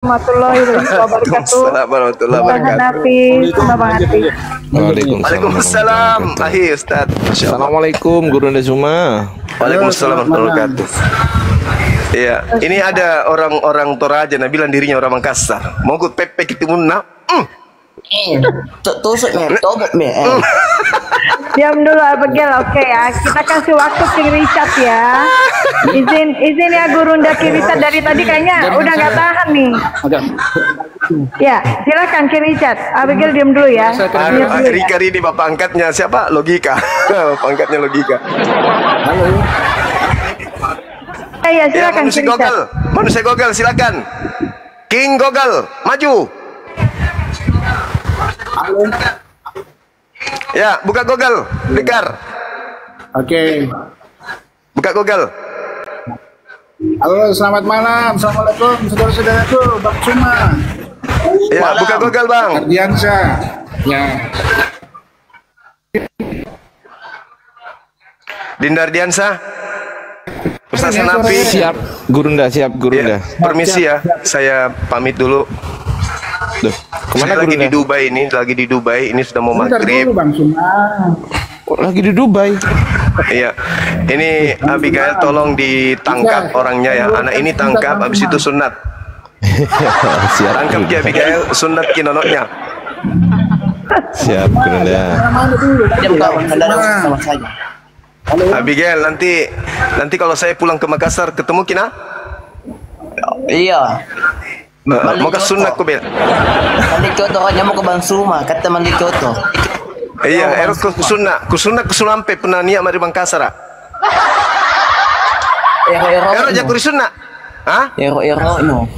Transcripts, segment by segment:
warahmatullahi wabarakatuh. Waalaikumsalam warahmatullahi Bang wabarakatuh. Hanafi, sama Bang Hanafi. Waalaikumsalam. Ahi Ustaz. Assalamualaikum Guru Ndezuma. Waalaikumsalam warahmatullahi wabarakatuh. Iya, ini ada orang-orang Toraja nah bilang dirinya orang Makassar. Mau gue pepek itu munah. Tusuknya, tobok nih. Diam dulu Abigail, oke ya. Kita kasih waktu King Richard ya. Izin ya Guru King Richard, dari tadi kayaknya udah nggak tahan nih. Ya, silakan King Richard. Abigail diam dulu ya. Rika ini bapak angkatnya siapa? Logika. Bapak angkatnya Logika. Halo. Ya, silakan manusia King Richard. Manusia Gogel silakan. King Gogel, maju. Halo. Ya, buka Gogel, Dekar. Oke. Buka Gogel. Halo, selamat malam. Assalamualaikum saudara-saudaraku, Bang Suma. Ya, malam. Buka Gogel, Bang. Ardiansyah. Ya. Dinda Ardiansyah. Ustaz Hanafi. Siap, Gurunda, siap Gurunda. Permisi ya, saya pamit dulu. Duh, kemana saya lagi Gurunda? lagi di Dubai, ini sudah mau maghrib. Bang Suma. Kok lagi di Dubai? Iya, ini Abigail tolong ditangkap orangnya ya. Anak ini tangkap, habis itu sunat. Siap. Tangkap dia Abigail, sunat kinonotnya. Siap Gurunda. Mana dulu? Dia bukan sama saya. Halo. Abigail, nanti kalau saya pulang ke Makassar ketemu Kina? Iya. Mau ke sunat ku Bel. Mandi Kyoto kan mau ke Bang Suma, kata Mandi Kyoto. Iya, erok ku sunat ku sulampe pernah niat mari Makassar. Erok jak ku sunat. Hah? Ero no.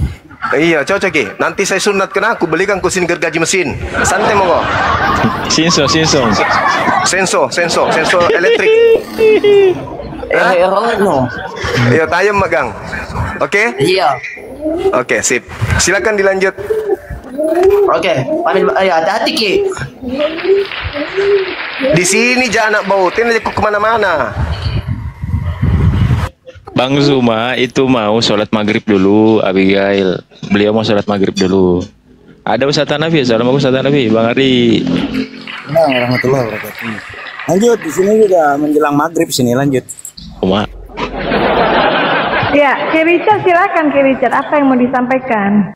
Iya, cocok ki. Nanti saya sunat kena aku belikan ku sini gergaji mesin. Santai monggo. Sinso. Senso elektrik. Ero no. Iya, tayem magang. Oke? Iya. Oke, sip. Silakan dilanjut. Oke, pamit ya, hati-hati Ki. Di sini jangan anak bautin aja kemana-mana. Bang Zuma itu mau sholat maghrib dulu, Abigail. Beliau mau sholat maghrib dulu. Ada Ustaz Hanafi, assalamualaikum Ustaz Hanafi, Bang Ari. Nah, warahmatullahi wabarakatuh. Lanjut, di sini juga menjelang maghrib sini, lanjut. Uma. Ya, King Richard silakan King Richard. Apa yang mau disampaikan?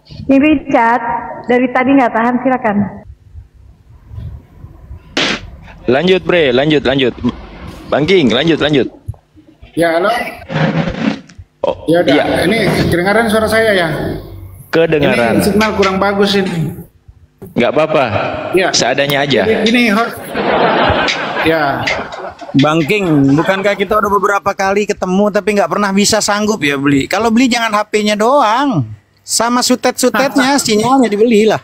King Richard, dari tadi nggak tahan, silakan. Lanjut Bre, lanjut. Bang King, lanjut. Ya, halo. Oh, Ya udah, iya, ini kedengaran suara saya ya? kedengaran. Ini signal kurang bagus ini. Nggak apa-apa. Ya. Seadanya aja. Ini ya. Bang King, bukankah kita udah beberapa kali ketemu tapi nggak pernah bisa sanggup ya beli? Kalau beli jangan HP-nya doang, sama sutet-sutetnya, sinyalnya dibelilah.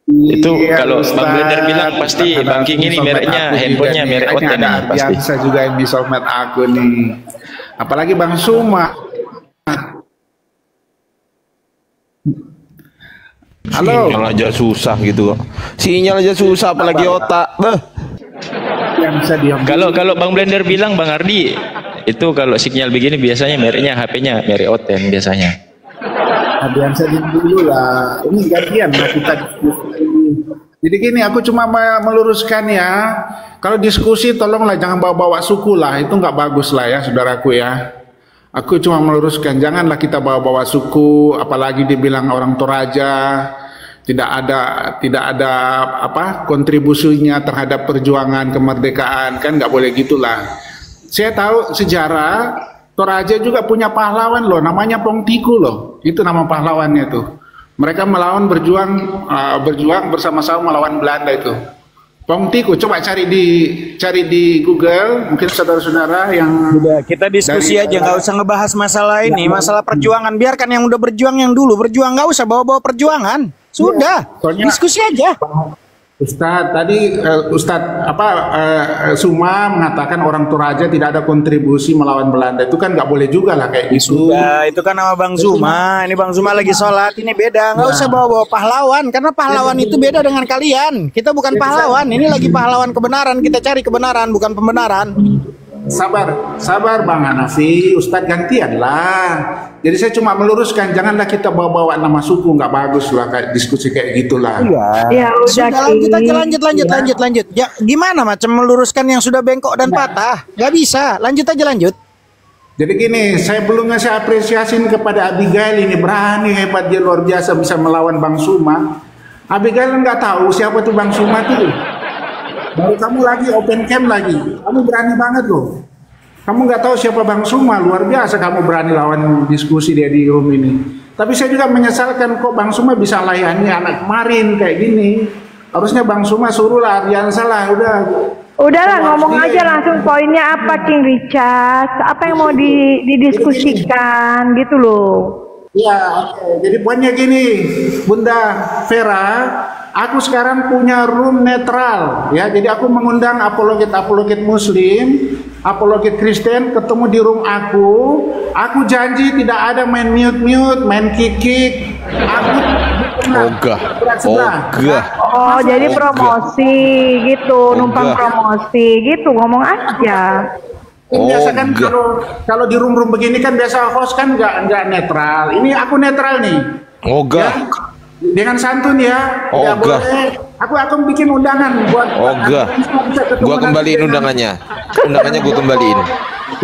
Itu Iya, kalau Ustaz. Bang Blender bilang pasti Ada Bang King ini soulmate mereknya, aku juga handphonenya nih. merek Ini Oten ada pasti. Biasa juga yang di soulmate aku nih. Apalagi Bang Suma. Halo. Sinyal aja susah gitu kok. Sinyal aja susah apalagi otak. Yang bisa diam. Kalau Bang Blender bilang Bang Ardi itu kalau sinyal begini biasanya mereknya HP-nya merek Oten biasanya. Hadian saya dulu lah. Ini gantian lah kita diskusi. Jadi gini, aku cuma meluruskan ya. Kalau diskusi tolonglah jangan bawa-bawa suku lah. Itu nggak bagus lah ya, saudaraku ya. Aku cuma meluruskan, janganlah kita bawa-bawa suku, apalagi dibilang orang Toraja tidak ada apa kontribusinya terhadap perjuangan kemerdekaan, kan nggak boleh gitulah. Saya tahu sejarah Toraja juga punya pahlawan loh, namanya Pongtiku loh, itu nama pahlawannya tuh. Mereka melawan berjuang bersama-sama melawan Belanda itu. Pongtiku, coba cari di Google, mungkin saudara-saudara yang Udah, kita diskusi aja, nggak usah ngebahas masalah ini, masalah perjuangan. Biarkan yang udah berjuang yang dulu berjuang, nggak usah bawa-bawa perjuangan. Sudah, soalnya- diskusi aja. Ustadz tadi Suma mengatakan orang Toraja tidak ada kontribusi melawan Belanda, itu kan nggak boleh juga lah kayak gitu. Sudah, itu kan nama Bang Zuma. Ini Bang Zuma lagi sholat, ini beda. Nggak usah bawa-bawa pahlawan, karena pahlawan itu beda dengan kalian. Kita bukan pahlawan, ini lagi pahlawan kebenaran. Kita cari kebenaran, bukan pembenaran. sabar Bang Hanafi, Ustadz gantian lah. Jadi saya cuma meluruskan, janganlah kita bawa-bawa nama suku, nggak bagus lah kayak diskusi kayak gitulah. Ya udah, Sudah lanjut. Ya, gimana macam meluruskan yang sudah bengkok dan patah? Gak bisa. Lanjut aja. Jadi gini, saya belum ngasih apresiasi kepada Abigail, ini berani, hebat, dia luar biasa bisa melawan Bang Suma. Abigail nggak tahu siapa tuh Bang Suma tuh. Baru kamu lagi open cam lagi, kamu berani banget loh. Kamu nggak tahu siapa Bang Suma, luar biasa kamu berani lawan diskusi dia di room ini. Tapi saya juga menyesalkan kok Bang Suma bisa layani anak kemarin kayak gini. Harusnya Bang Suma suruhlah Ardiansa lah, Udahlah, ngomong aja langsung poinnya apa, King Richard. Apa yang mau didiskusikan gitu loh. Ya, oke. Jadi poinnya gini, Bunda Vera, aku sekarang punya room netral, ya. Jadi aku mengundang apologet Muslim, apologet Kristen ketemu di room aku. Aku janji tidak ada main mute, main kick. Ogah. Oh, jadi promosi gitu, numpang promosi gitu, ngomong aja. Biasa kan kalau di room begini kan biasa host kan nggak netral. Ini aku netral nih. Ogah. Ya, dengan santun ya. Ya boleh. Aku bikin undangan buat. Ogah. Gua kembaliin undangannya. Undangannya gua kembaliin.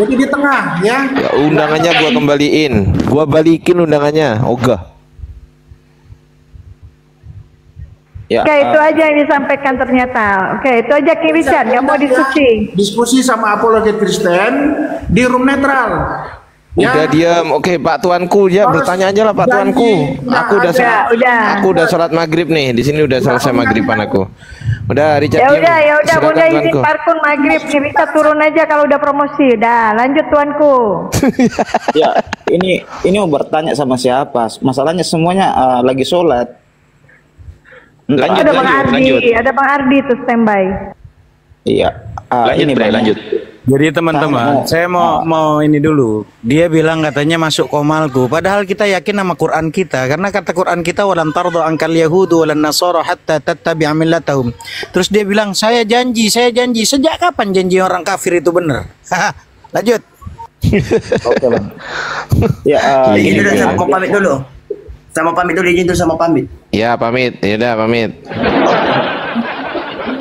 Jadi di tengah ya. Undangannya gua kembaliin. Gua balikin undangannya. Ogah. Ya, Oke, itu aja yang disampaikan ternyata. Oke, itu aja King Richard, nggak mau diskusi. Diskusi sama apologet Kristen di room netral. Udah diam. Oke, Pak Tuanku, ya bertanya aja lah Pak Tuanku. Aku udah sholat maghrib nih. Di sini udah selesai maghriban aku. Udah, Richard. Ya udah, Bunda izin parkun maghrib. King Richard turun aja kalau udah promosi. Udah, lanjut Tuanku. Ya, ini mau bertanya sama siapa? Masalahnya semuanya lagi sholat. Ada Bang Ardi tuh standby. Iya. Lanjut. Jadi teman-teman, saya mau ini dulu. Dia bilang katanya masuk komalku. Padahal kita yakin sama Quran kita. Karena kata Quran kita, walan tardo angkal yahudu walan nasara hatta tattabi'a millatahum. Terus dia bilang, saya janji. Sejak kapan janji orang kafir itu benar? Lanjut. Oke Bang. Ya, ini udah mau pamit dulu. Izin dulu sama pamit. Ya, pamit. Ya udah, pamit.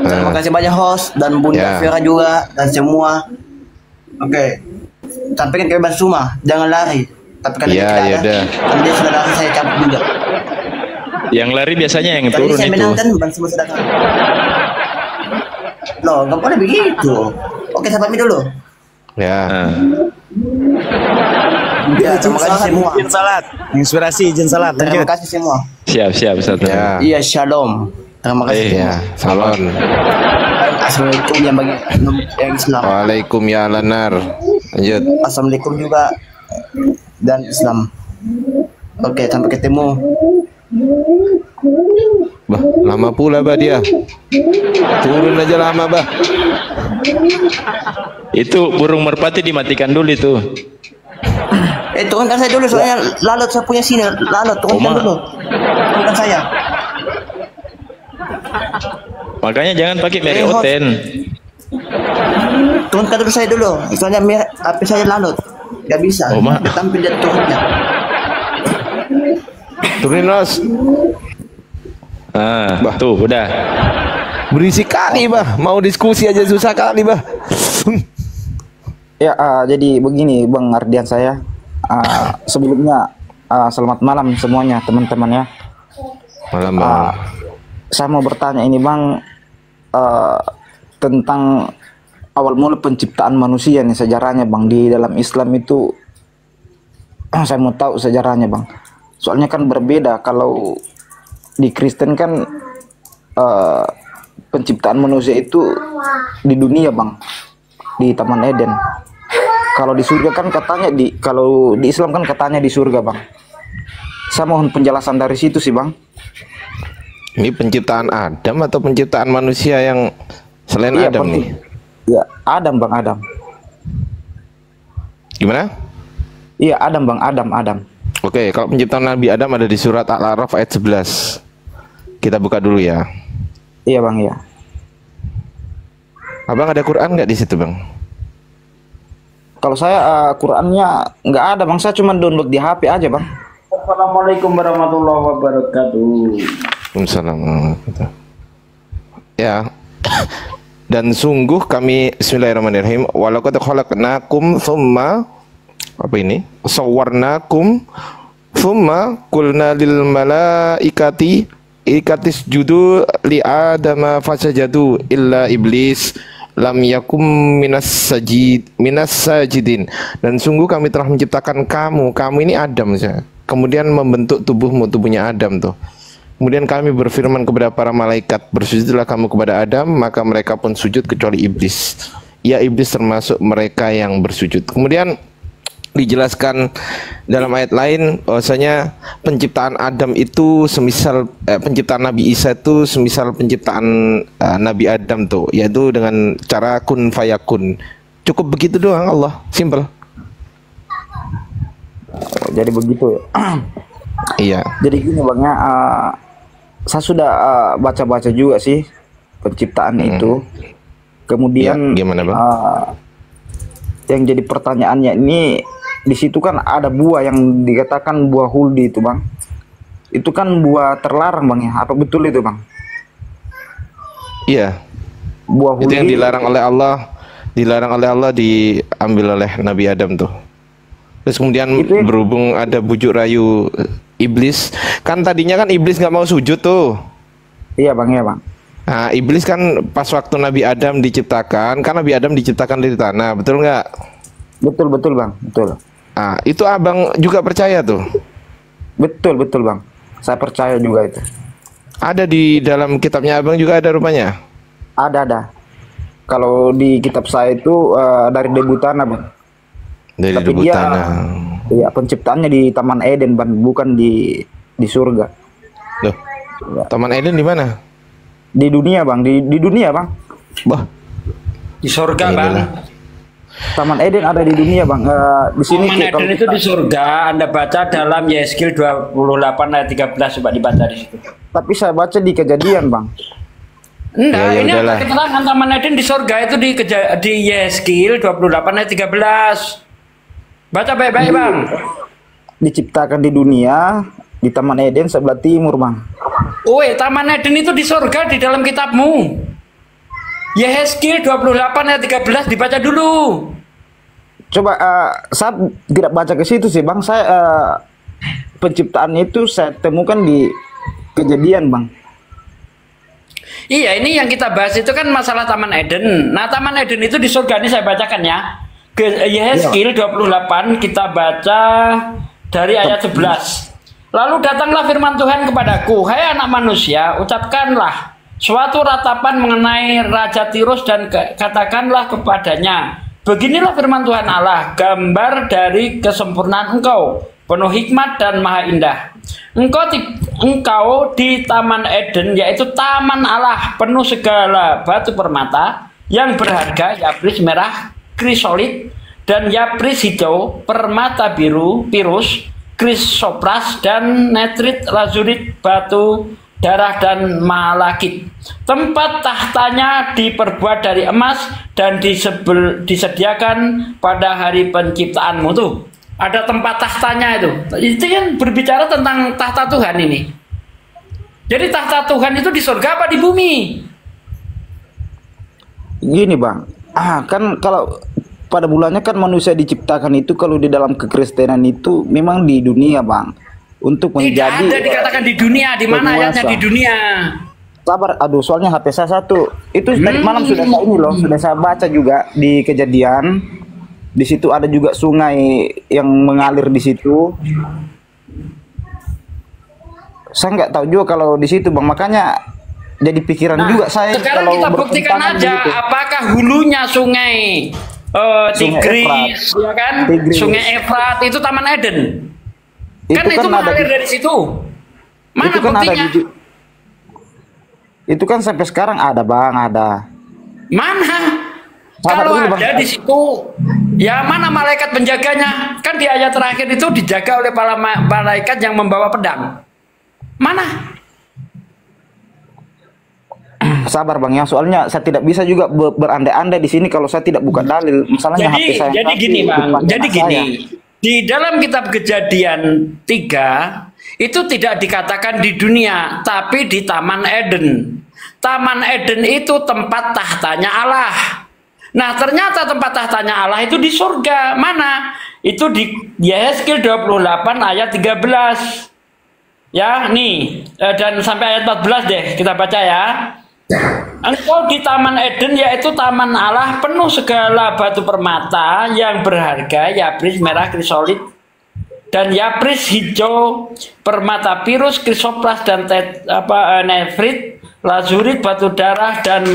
Terima kasih banyak host dan Bunda Vera juga dan semua. Oke. Sampaikan ke Bang Suma, jangan lari. Tapi kan ya udah. Kan dia sudah lari, saya cabut juga. Yang lari biasanya yang Tadi turun saya itu. menang kan Bang Suma sudah kalah. Loh, nggak boleh begitu. Oke, saya pamit dulu. Ya. Ya, terima kasih semua. Izin salat. Inspirasi izin salat. Terima kasih semua. Siap Ustaz. Ya. Iya, shalom. Terima kasih. Ya, salam. Assalamualaikum yang bagi yang Islam. Waalaikum ya lanar. Lanjut. Assalamualaikum juga dan Islam. Oke, sampai ketemu. Bah, lama pula bah dia. Turun aja lama bah. Itu burung merpati dimatikan dulu itu. Turunkan saya dulu soalnya lalat saya punya sini. Lalat turunkan dulu. Turunkan saya. Makanya jangan pakai Mary Oten. Turunkan dulu saya dulu. Soalnya HP saya lalat. Gak bisa. Tampil dia turunnya. Turunin Ros. Tuh udah. Berisik kali bah. Mau diskusi aja susah kali bah. Ya, jadi begini Bang Ardian saya. Sebelumnya selamat malam semuanya teman-teman ya. Malam Bang. Saya mau bertanya ini Bang tentang awal mula penciptaan manusia nih, sejarahnya Bang di dalam Islam itu. Saya mau tahu sejarahnya Bang. Soalnya kan berbeda kalau di Kristen kan penciptaan manusia itu di dunia Bang, di Taman Eden. Kalau di surga kan katanya kalau di Islam kan katanya di surga Bang. Saya mohon penjelasan dari situ sih Bang. Ini penciptaan Adam atau penciptaan manusia yang selain Adam nih? Ya, Adam Bang, Adam. Gimana? Iya, Adam Bang, Adam. Oke, kalau penciptaan Nabi Adam ada di surat Al-A'raf ayat 11. Kita buka dulu ya. Iya Bang, ya. Abang ada Quran nggak di situ Bang? Kalau saya Qurannya nggak ada bang, saya cuma download di HP aja bang. Assalamualaikum warahmatullahi wabarakatuh. Waalaikumsalam. Ya. Dan sungguh kami, bismillahirrahmanirrahim, walaqad khalaqnakum tsumma apa ini? Sawwarnakum tsumma qulna lil malaikati ikatisjudu li adama fasajadu illa iblis lam yakum minas sajidin. Dan sungguh kami telah menciptakan kamu ini Adam saja. Kemudian membentuk tubuhnya Adam tuh. Kemudian kami berfirman kepada para malaikat, bersujudlah kamu kepada Adam, maka mereka pun sujud kecuali iblis. Ya, iblis termasuk mereka yang bersujud. Kemudian dijelaskan dalam ayat lain bahwasanya penciptaan Adam itu semisal penciptaan Nabi Isa itu semisal penciptaan Nabi Adam tuh, yaitu dengan cara kun fayakun. Cukup begitu doang, Allah, simple. Jadi begitu ya. Iya. Jadi gini bang ya, saya sudah baca-baca juga sih penciptaan itu. Kemudian ya, gimana bang? Yang jadi pertanyaannya ini, di situ kan ada buah yang dikatakan buah huldi itu bang. Itu kan buah terlarang bang ya, apa betul itu bang? Iya. Buah huldi itu yang dilarang oleh Allah diambil oleh Nabi Adam tuh. Terus kemudian itu berhubung ada bujuk rayu iblis, kan tadinya kan iblis nggak mau sujud tuh. Iya bang, ya bang. Nah, iblis kan pas waktu Nabi Adam diciptakan, kan Nabi Adam diciptakan dari tanah, betul nggak? Betul bang, betul. Nah, itu abang juga percaya tuh? Betul bang, saya percaya juga itu. Ada di dalam kitabnya abang juga ada rupanya? Ada. Kalau di kitab saya itu dari debu tanah bang. Dari tapi debu dia, tanah. Iya, penciptaannya di Taman Eden bang, bukan di surga. Loh, Taman Eden di mana? Di dunia bang, di dunia bang. Bah, di surga bang. Taman Eden ada di dunia bang. Di sini Taman Eden itu di surga. Anda baca dalam Yeskil 28 ayat 13, coba dibaca di situ. Tapi saya baca di Kejadian bang. Enggak, ini ada keterangan Taman Eden di surga itu di Yeskil 28 ayat 13. Baca baik-baik bang. Diciptakan di dunia, di Taman Eden sebelah timur bang. Woi, Taman Eden itu di surga di dalam kitabmu. Yeskil 28 ayat 13 dibaca dulu. Coba saya tidak baca ke situ sih bang. Saya penciptaannya itu saya temukan di Kejadian bang. Iya, ini yang kita bahas itu kan masalah Taman Eden. Nah, Taman Eden itu di surga, ini saya bacakan ya. Yeskil 28 kita baca dari ayat 11. Lalu datanglah firman Tuhan kepadaku, hai anak manusia, ucapkanlah suatu ratapan mengenai Raja Tirus dan katakanlah kepadanya, beginilah firman Tuhan Allah, gambar dari kesempurnaan engkau, penuh hikmat dan maha indah. Engkau di Taman Eden, yaitu taman Allah, penuh segala batu permata yang berharga, yapris merah, krisolit, dan yapris hijau, permata biru, pirus, krisopras, dan netrit, lazurit, batu darah, dan malakit. Tempat tahtanya diperbuat dari emas dan disediakan pada hari penciptaanmu tuh. Ada tempat tahtanya itu. Itu kan berbicara tentang tahta Tuhan ini. Jadi tahta Tuhan itu di surga apa di bumi? Gini bang, kan kalau pada bulannya kan manusia diciptakan itu, kalau di dalam kekristenan itu memang di dunia bang, untuk menjadi. Tidak ada dikatakan di dunia, di mana ayatnya di dunia? Sabar, aduh soalnya HP saya satu. Itu tadi malam sudah saya ini loh, sudah saya baca juga di Kejadian. Di situ ada juga sungai yang mengalir di situ. Saya nggak tahu juga kalau di situ bang, makanya jadi pikiran juga saya. Sekarang kalau kita buktikan aja gitu. Apakah hulunya sungai Tigris, ya kan? Tigris. Sungai Efrat itu Taman Eden. Kan itu mengalir dari situ. Mana itu kan buktinya? Itu kan sampai sekarang ada bang, ada. Mana? Kalau ada di situ, ya mana malaikat penjaganya? Kan di ayat terakhir itu dijaga oleh para malaikat yang membawa pedang. Mana? sabar bang ya, soalnya saya tidak bisa juga berandai-andai di sini kalau saya tidak buka dalil. Masalahnya HP saya. Jadi gini bang, jadi gini. Di dalam kitab Kejadian 3 itu tidak dikatakan di dunia, tapi di Taman Eden. Taman Eden itu tempat tahtanya Allah. Nah ternyata tempat tahtanya Allah itu di surga. Mana? Itu di Yehezkiel 28 ayat 13. Ya, nih. Dan sampai ayat 14 deh, kita baca ya. Engkau di Taman Eden, yaitu taman Allah, penuh segala batu permata yang berharga, yapris merah, krisolit, dan yapris hijau, permata pirus, krisopras, dan nefrit, lazurit, batu darah, dan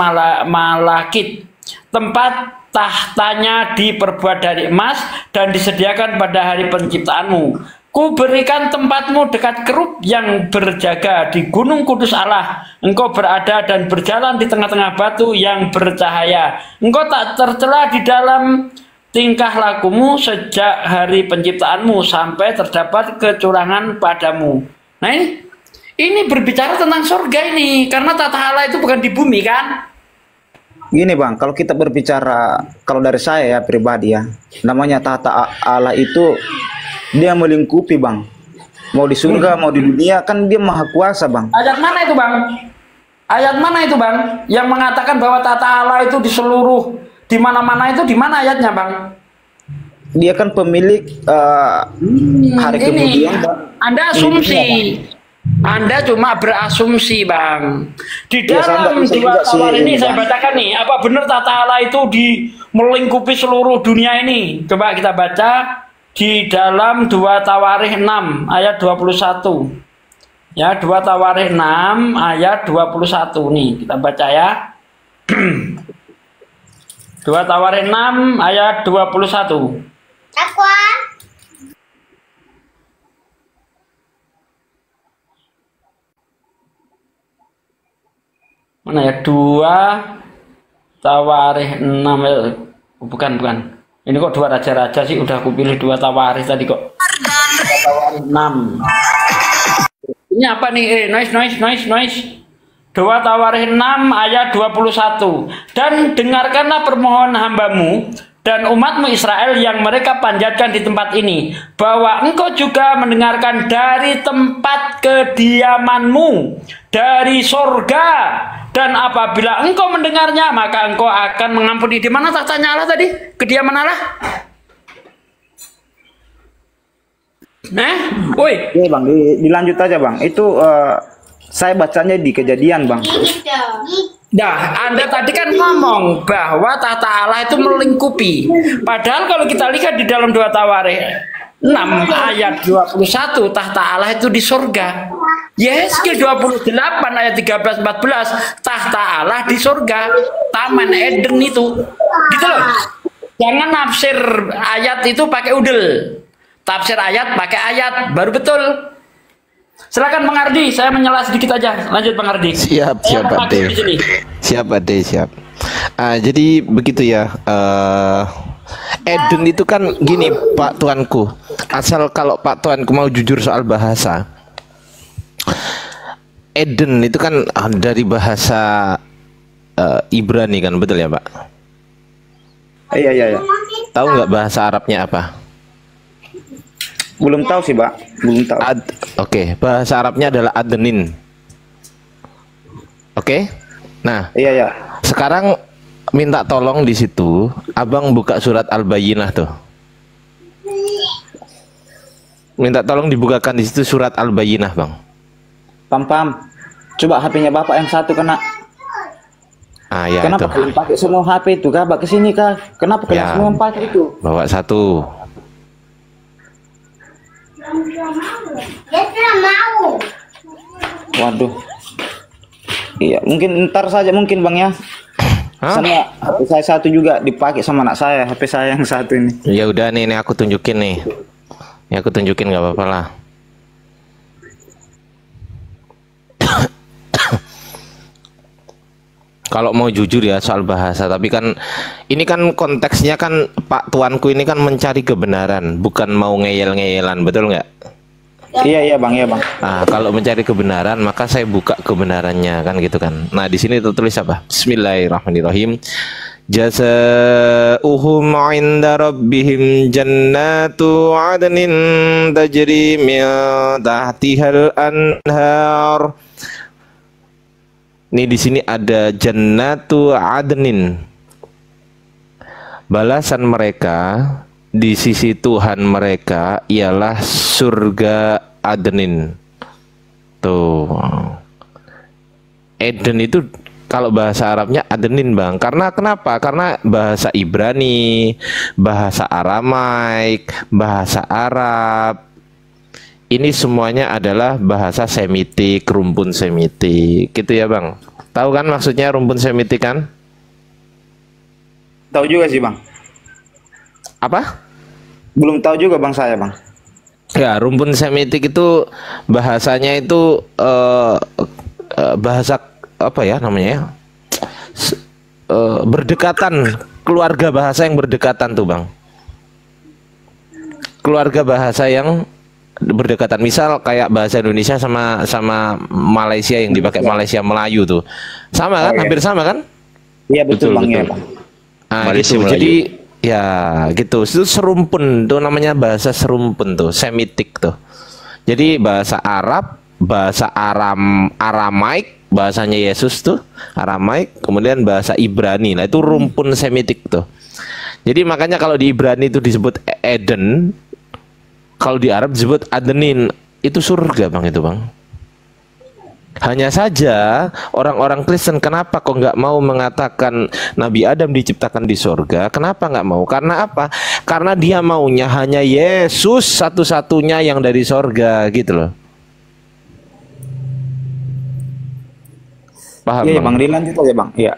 malakit. Tempat tahtanya diperbuat dari emas dan disediakan pada hari penciptaanmu. Ku berikan tempatmu dekat kerub yang berjaga di gunung kudus Allah. Engkau berada dan berjalan di tengah-tengah batu yang bercahaya. Engkau tak tercela di dalam tingkah lakumu sejak hari penciptaanmu sampai terdapat kecurangan padamu. Nah ini berbicara tentang surga ini, karena tata Allah itu bukan di bumi kan? Gini bang, kalau kita berbicara, kalau dari saya ya pribadi ya, namanya tata Allah itu dia melingkupi bang. Mau di surga, mau di dunia, kan dia maha kuasa bang. Ayat mana itu bang? Ayat mana itu bang? Yang mengatakan bahwa tata Allah itu di seluruh, di mana-mana itu, di mana ayatnya bang? Dia kan pemilik hari kemudian. Anda asumsi. Anda cuma berasumsi bang. Di dalam dua tawar ini saya bacakan nih, apa benar tata Allah itu melingkupi seluruh dunia ini? Coba kita baca di dalam 2 Tawarikh 6 ayat 21. Ya, 2 Tawarikh 6 ayat 21 nih, kita baca ya. 2 Tawarikh 6 ayat 21. Takwa. Mana ya? 2 Tawarikh 6. Bukan. Ini kok 2 raja-raja sih, udah aku pilih 2 Tawarikh tadi kok. 2 Tawarikh 6. Ini apa nih? Noise. 2 Tawarikh 6 ayat 21. Dan dengarkanlah permohonan hambamu dan umatmu Israel yang mereka panjatkan di tempat ini, bahwa engkau juga mendengarkan dari tempat kediamanmu, dari surga. Dan apabila engkau mendengarnya, maka engkau akan mengampuni. Di mana tahtanya Allah tadi? Kediaman Allah? Woi. Iya bang, dilanjut aja bang. Itu saya bacanya di Kejadian bang. Nah, Anda tadi kan ngomong bahwa tahta Allah itu melingkupi. Padahal kalau kita lihat di dalam 2 Tawarikh 6 ayat 21, tahta Allah itu di surga. Yehezkiel 28 ayat 13-14, tahta Allah di surga, Taman Eden itu. Gitu loh. Jangan nafsir ayat itu pakai udel. Tafsir ayat pakai ayat, baru betul. Silakan Bang Ardi, saya menyela sedikit aja. Lanjut Bang Ardi. Siap Pak De. Siap Pak De, siap. Jadi begitu ya. Eden itu kan gini Pak Tuanku. Asal kalau Pak Tuanku mau jujur soal bahasa. Eden itu kan dari bahasa Ibrani kan, betul ya Pak? Iya. Tahu nggak bahasa Arabnya apa? Belum tahu sih Pak, belum tahu. Oke, bahasa Arabnya adalah Adenin. Oke, nah. Iya. Sekarang minta tolong di situ, abang buka surat Al-Bayyinah tuh. Minta tolong dibukakan di situ surat Al-Bayyinah bang. Pam. Coba HP-nya Bapak yang satu kena. Ya, kenapa itu. kalian pakai semua HP itu kah? Bapak kesini kah? Kenapa kalian semua yang pakai itu? Bawa satu. Dia tidak mau. Waduh. Iya, mungkin ntar saja mungkin bang ya. Sama HP saya satu juga dipakai sama anak saya, HP saya yang satu ini. Ya udah nih, ini aku tunjukin nih. Ini aku tunjukin nggak apa-apa lah. Kalau mau jujur ya soal bahasa, tapi kan ini kan konteksnya kan Pak Tuanku ini kan mencari kebenaran, bukan mau ngeyel-ngeyelan, betul nggak? Iya bang, iya bang. Nah, kalau mencari kebenaran maka saya buka kebenarannya kan gitu kan. Nah di sini tertulis apa? Bismillahirrahmanirrahim. Jazaohum 'inda rabbihim jannatu 'adnin tajri min tahtihal anhar. Nih di sini ada jannatu 'adnin. Balasan mereka di sisi Tuhan mereka ialah surga Adenin. Tuh. Eden itu kalau bahasa Arabnya Adenin bang. Karena kenapa? Karena bahasa Ibrani, bahasa Aramaik, bahasa Arab, ini semuanya adalah bahasa Semitik, rumpun Semitik, gitu ya bang. Tahu kan maksudnya rumpun Semitik kan? Tahu juga sih bang. Apa? Belum tahu juga bang saya bang. Ya, rumpun Semitik itu bahasanya itu bahasa apa ya namanya? Berdekatan, keluarga bahasa yang berdekatan tuh bang. Keluarga bahasa yang berdekatan. Misal kayak bahasa Indonesia sama Malaysia yang dipakai Malaysia Melayu tuh, sama kan? Hampir sama kan? Iya betul bang. Ya, bang. Nah, Malaysia gitu. Melayu. Jadi ya gitu, itu serumpun tuh namanya bahasa serumpun tuh, Semitik tuh. Jadi bahasa Arab, bahasa Aramaik, bahasanya Yesus tuh Aramaik, kemudian bahasa Ibrani. Nah, itu rumpun Semitik tuh. Jadi makanya kalau di Ibrani itu disebut Eden, kalau di Arab disebut Adenin, itu surga bang itu bang. Hanya saja orang-orang Kristen kenapa kok nggak mau mengatakan Nabi Adam diciptakan di surga? Kenapa nggak mau? Karena apa? Karena dia maunya hanya Yesus satu-satunya yang dari surga gitu loh. Paham? Iya bang, dilanjut aja bang. Iya.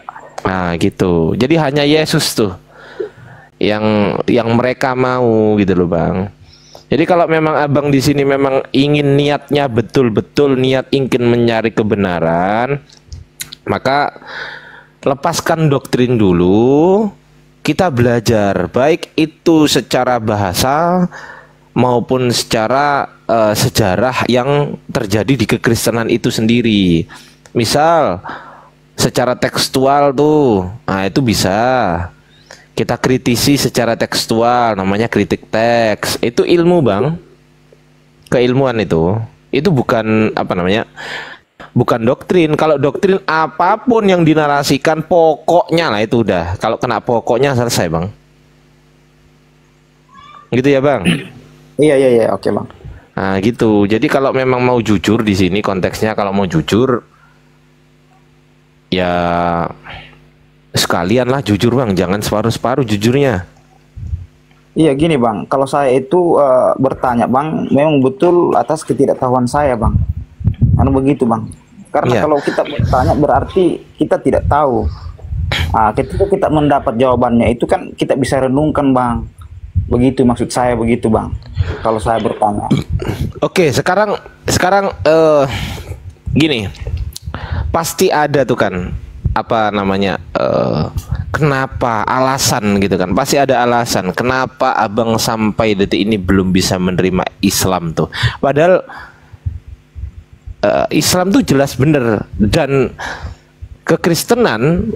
Nah gitu. Jadi hanya Yesus tuh yang mereka mau gitu loh bang. Jadi kalau memang abang di sini memang ingin niatnya betul-betul niat ingin mencari kebenaran, maka lepaskan doktrin dulu, kita belajar baik itu secara bahasa maupun secara sejarah yang terjadi di kekristenan itu sendiri. Misal secara tekstual tuh, nah itu bisa kita kritisi secara tekstual, namanya kritik teks. Itu ilmu bang, keilmuan itu bukan apa namanya, bukan doktrin. Kalau doktrin apapun yang dinarasikan pokoknya lah itu udah, kalau kena pokoknya selesai bang, gitu ya bang. Iya oke bang. Nah gitu. Jadi kalau memang mau jujur di sini konteksnya, kalau mau jujur ya sekalian lah jujur bang, jangan separuh-separuh jujurnya. Iya gini bang, kalau saya itu bertanya bang, memang betul atas ketidaktahuan saya bang. Anu begitu bang. Karena kalau kita bertanya berarti kita tidak tahu. Nah, ketika kita mendapat jawabannya itu kan kita bisa renungkan bang. Begitu maksud saya begitu bang. Kalau saya bertanya. Oke, sekarang gini, pasti ada tuh kan apa namanya kenapa, alasan gitu kan, pasti ada alasan kenapa abang sampai detik ini belum bisa menerima Islam tuh, padahal Islam tuh jelas bener, dan kekristenan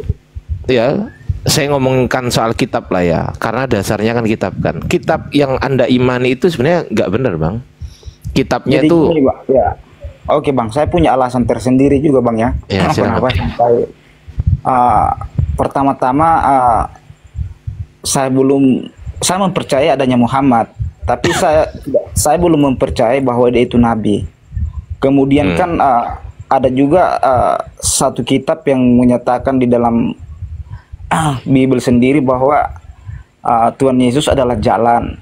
ya, saya ngomongkan soal kitab lah ya, karena dasarnya kan kitab yang anda imani itu sebenarnya nggak bener bang, kitabnya. Jadi, tuh bang, ya. Oke bang, saya punya alasan tersendiri juga bang ya, kenapa sampai pertama-tama saya mempercayai adanya Muhammad, tapi saya belum mempercayai bahwa dia itu nabi. Kemudian kan ada juga satu kitab yang menyatakan di dalam Bible sendiri bahwa Tuhan Yesus adalah jalan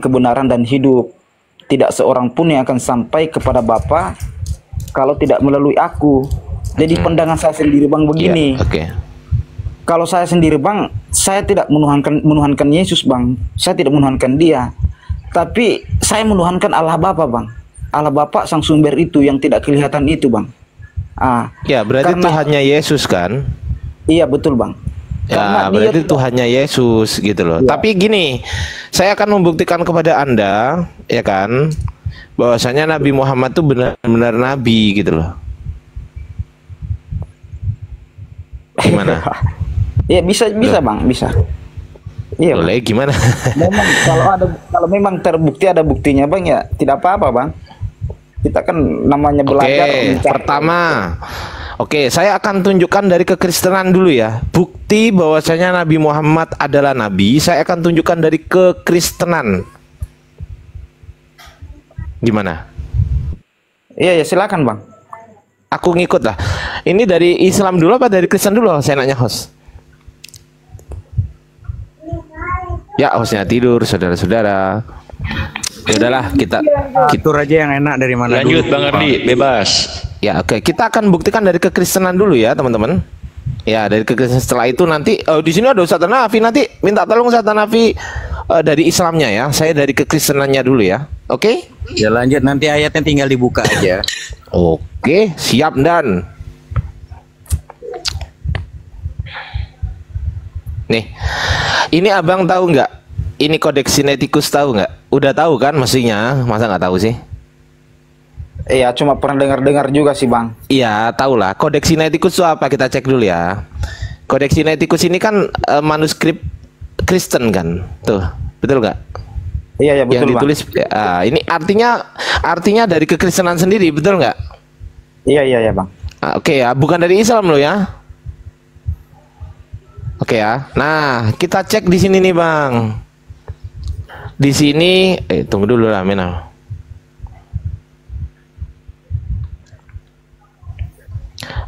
kebenaran dan hidup. Tidak seorang pun yang akan sampai kepada Bapa kalau tidak melalui aku. Jadi pandangan saya sendiri bang begini. Kalau saya sendiri bang, saya tidak menuhankan Yesus bang. Saya tidak menuhankan dia. Tapi saya menuhankan Allah Bapa bang. Allah Bapa sang sumber itu yang tidak kelihatan itu bang. Ya berarti Tuhannya Yesus kan? Iya betul bang. Ya berarti Tuhannya Yesus gitu loh. Tapi gini, saya akan membuktikan kepada anda ya kan, bahwasanya Nabi Muhammad tuh benar-benar nabi gitu loh. Gimana? Ya bisa Bang, bisa. Iya. Boleh gimana? Memang kalau memang terbukti ada buktinya Bang ya tidak apa-apa Bang. Kita kan namanya belajar. Pertama, saya akan tunjukkan dari kekristenan dulu ya. Bukti bahwasanya Nabi Muhammad adalah nabi, saya akan tunjukkan dari kekristenan. Gimana? Iya, silakan Bang. Aku ngikut lah. Ini dari Islam dulu apa dari Kristen dulu? Saya nanya host. Ya, hostnya tidur, saudara-saudara. Ya udahlah, kita aja yang enak dari mana. Lanjut dulu. Bang Ardi, bebas. Ya oke, kita akan buktikan dari kekristenan dulu ya teman-teman. Ya dari kekristenan, setelah itu nanti di sini ada Ustaz Nafi, nanti minta tolong Ustaz Nafi dari Islamnya ya. Saya dari kekristenannya dulu ya. Oke? Ya lanjut, nanti ayatnya tinggal dibuka aja. Oke, siap dan. Nih, ini abang tahu nggak? Ini kodeks Sinaiticus tahu nggak? Udah tahu kan mestinya, masa nggak tahu sih? Iya, cuma pernah dengar-dengar juga sih Bang. Iya, tahu lah. Kodeks Sinaiticus itu apa? Kita cek dulu ya. Kodeks Sinaiticus ini kan manuskrip Kristen kan, tuh, betul nggak? Iya, betul. Yang ditulis, ini artinya dari kekristenan sendiri, betul nggak? Iya Bang. Oke ya, bukan dari Islam loh ya. Oke ya. Nah, kita cek di sini nih Bang. Di sini, tunggu dulu lah, Mina.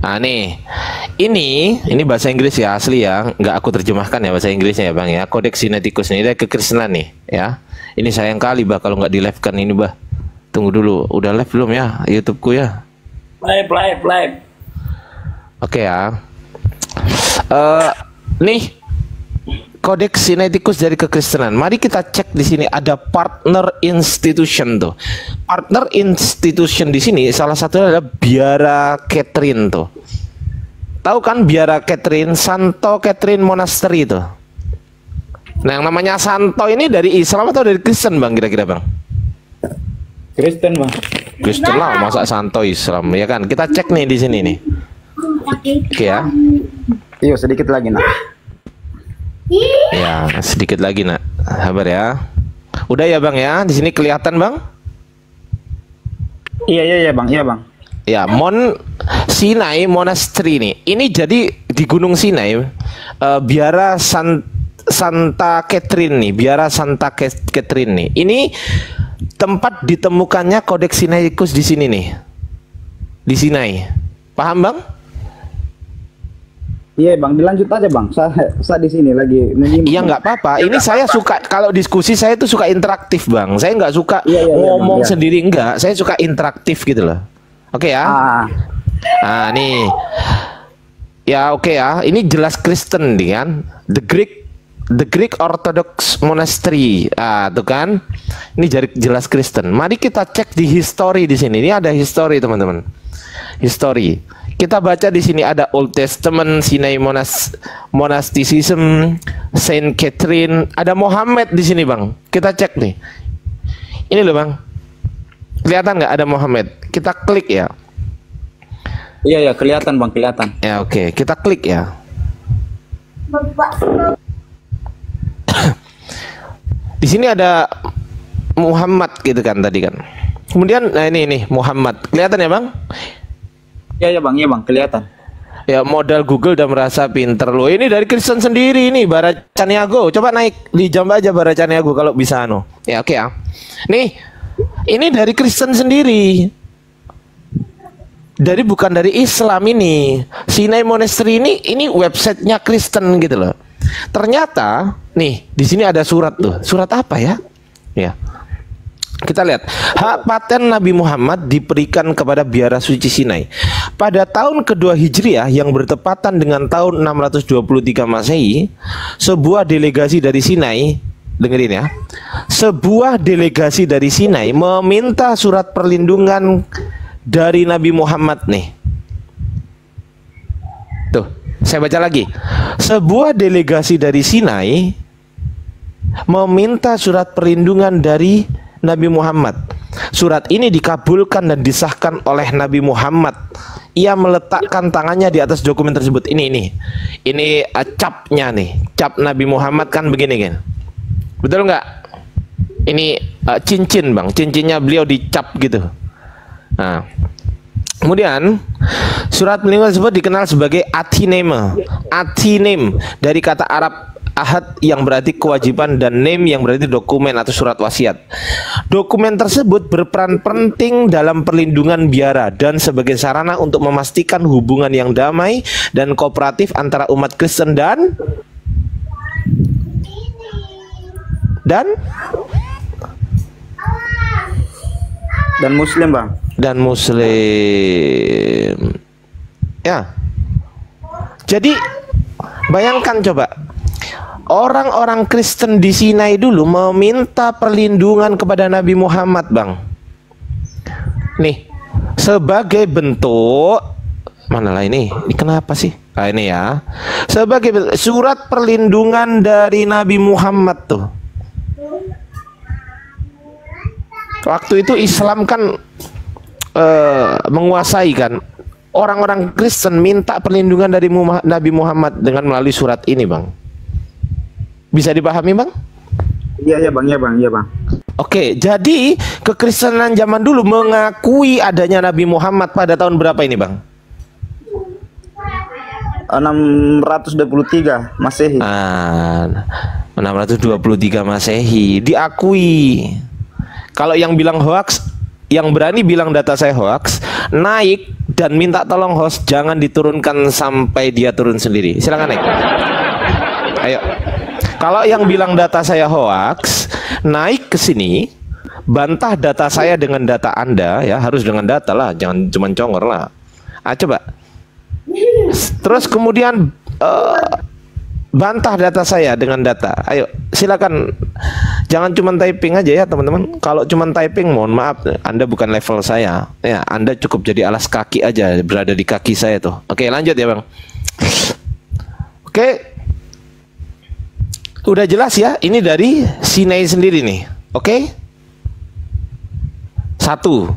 Nah nih, ini bahasa Inggris ya asli ya, nggak aku terjemahkan ya bahasa Inggrisnya ya Bang ya. Kodeks Sinaiticus ini dari kekristenan nih ya. Ini sayang kali bah kalau nggak di live kan ini bah. Tunggu dulu, udah live belum ya YouTubeku ya? Live. Oke ya. Nih. Kodeks Sinaiticus dari kekristenan. Mari kita cek di sini ada partner institution tuh. Partner institution di sini salah satunya adalah Biara Catherine tuh. Tahu kan Biara Catherine, Santo Catherine Monastery tuh. Nah, yang namanya Santo ini dari Islam atau dari Kristen Bang kira-kira Bang? Kristen Bang. Kristen lah, masa Santo Islam ya kan? Kita cek nih di sini nih. Oke ya. Iya, sedikit lagi nak. Ya, sedikit lagi nak. Sabar ya. Udah ya Bang ya, di sini kelihatan Bang? Iya Bang, iya Bang. Ya, Sinai Monastery nih. Ini jadi di Gunung Sinai, Biara Santa Catherine nih, Biara Santa Catherine nih. Ini tempat ditemukannya Kodeks Sinaiticus di sini nih, di Sinai. Paham Bang? Iya Bang, dilanjut aja Bang. Saya di sini lagi menyimak. Iya nggak apa-apa. Ini saya suka kalau diskusi saya tuh suka interaktif Bang. Saya nggak suka ngomong sendiri enggak. Saya suka interaktif gitu loh. Oke ya. Nah nih. Ya oke ya. Ini jelas Kristen nih kan. The Greek Orthodox Monastery. Tuh kan. Ini jelas Kristen. Mari kita cek di history di sini. Ini ada history teman-teman. History. Kita baca di sini ada Old Testament, Sinai Monasticism, Saint Catherine, ada Muhammad di sini Bang. Kita cek nih. Ini loh Bang. Kelihatan nggak ada Muhammad? Kita klik ya. Iya kelihatan Bang, kelihatan. Ya oke, kita klik ya. Di sini ada Muhammad gitu kan tadi kan. Kemudian nah ini Muhammad. Kelihatan ya Bang? Iya Bang, kelihatan. Ya modal Google udah merasa pinter loh. Ini dari Kristen sendiri nih, Bara Caniago. Coba naik di jam aja Bara Caniago kalau bisa Ya oke ya. Nih, ini dari Kristen sendiri. Bukan dari Islam ini. Sinai Monastery ini websitenya Kristen gitu loh. Ternyata nih di sini ada surat tuh. Surat apa ya? Ya. Kita lihat, hak paten Nabi Muhammad diberikan kepada Biara Suci Sinai. Pada tahun kedua Hijriah yang bertepatan dengan tahun 623 Masehi, sebuah delegasi dari Sinai, dengerin ya, sebuah delegasi dari Sinai meminta surat perlindungan dari Nabi Muhammad nih. Tuh, saya baca lagi. Sebuah delegasi dari Sinai meminta surat perlindungan dari Nabi Muhammad. surat ini dikabulkan dan disahkan oleh Nabi Muhammad. Ia meletakkan tangannya di atas dokumen tersebut. Ini capnya nih, cap Nabi Muhammad kan begini kan, betul nggak? Ini cincin bang, cincinnya beliau dicap gitu. Nah, kemudian surat pelindungan tersebut dikenal sebagai Atinim dari kata Arab ahad yang berarti kewajiban dan name yang berarti dokumen atau surat wasiat. Dokumen tersebut berperan penting dalam perlindungan biara dan sebagai sarana untuk memastikan hubungan yang damai dan kooperatif antara umat Kristen dan Muslim bang. Dan Muslim. Ya. Jadi bayangkan coba, orang-orang Kristen di Sinai dulu meminta perlindungan kepada Nabi Muhammad bang. Nih, sebagai bentuk manalah ini kenapa sih? Nah, ini ya, sebagai surat perlindungan dari Nabi Muhammad tuh. Waktu itu Islam kan menguasai kan, orang-orang Kristen minta perlindungan dari Nabi Muhammad dengan melalui surat ini bang. Bisa dipahami bang? Iya bang. Oke, jadi kekristenan zaman dulu mengakui adanya Nabi Muhammad pada tahun berapa ini bang? 623 Masehi. 623 Masehi diakui. Kalau yang bilang hoax, yang berani bilang data saya hoax, naik dan minta tolong host jangan diturunkan sampai dia turun sendiri. Silakan naik. Ayo. Kalau yang bilang data saya hoax, naik ke sini, bantah data saya dengan data Anda, ya harus dengan data lah, jangan cuma congor lah. Coba. Terus kemudian bantah data saya dengan data. Ayo, silakan. Jangan cuma typing aja ya teman-teman. Kalau cuma typing, mohon maaf, Anda bukan level saya. Ya, Anda cukup jadi alas kaki aja, berada di kaki saya tuh. Oke, lanjut ya bang. Oke. Udah jelas ya, ini dari Sinai sendiri nih. Oke? Satu,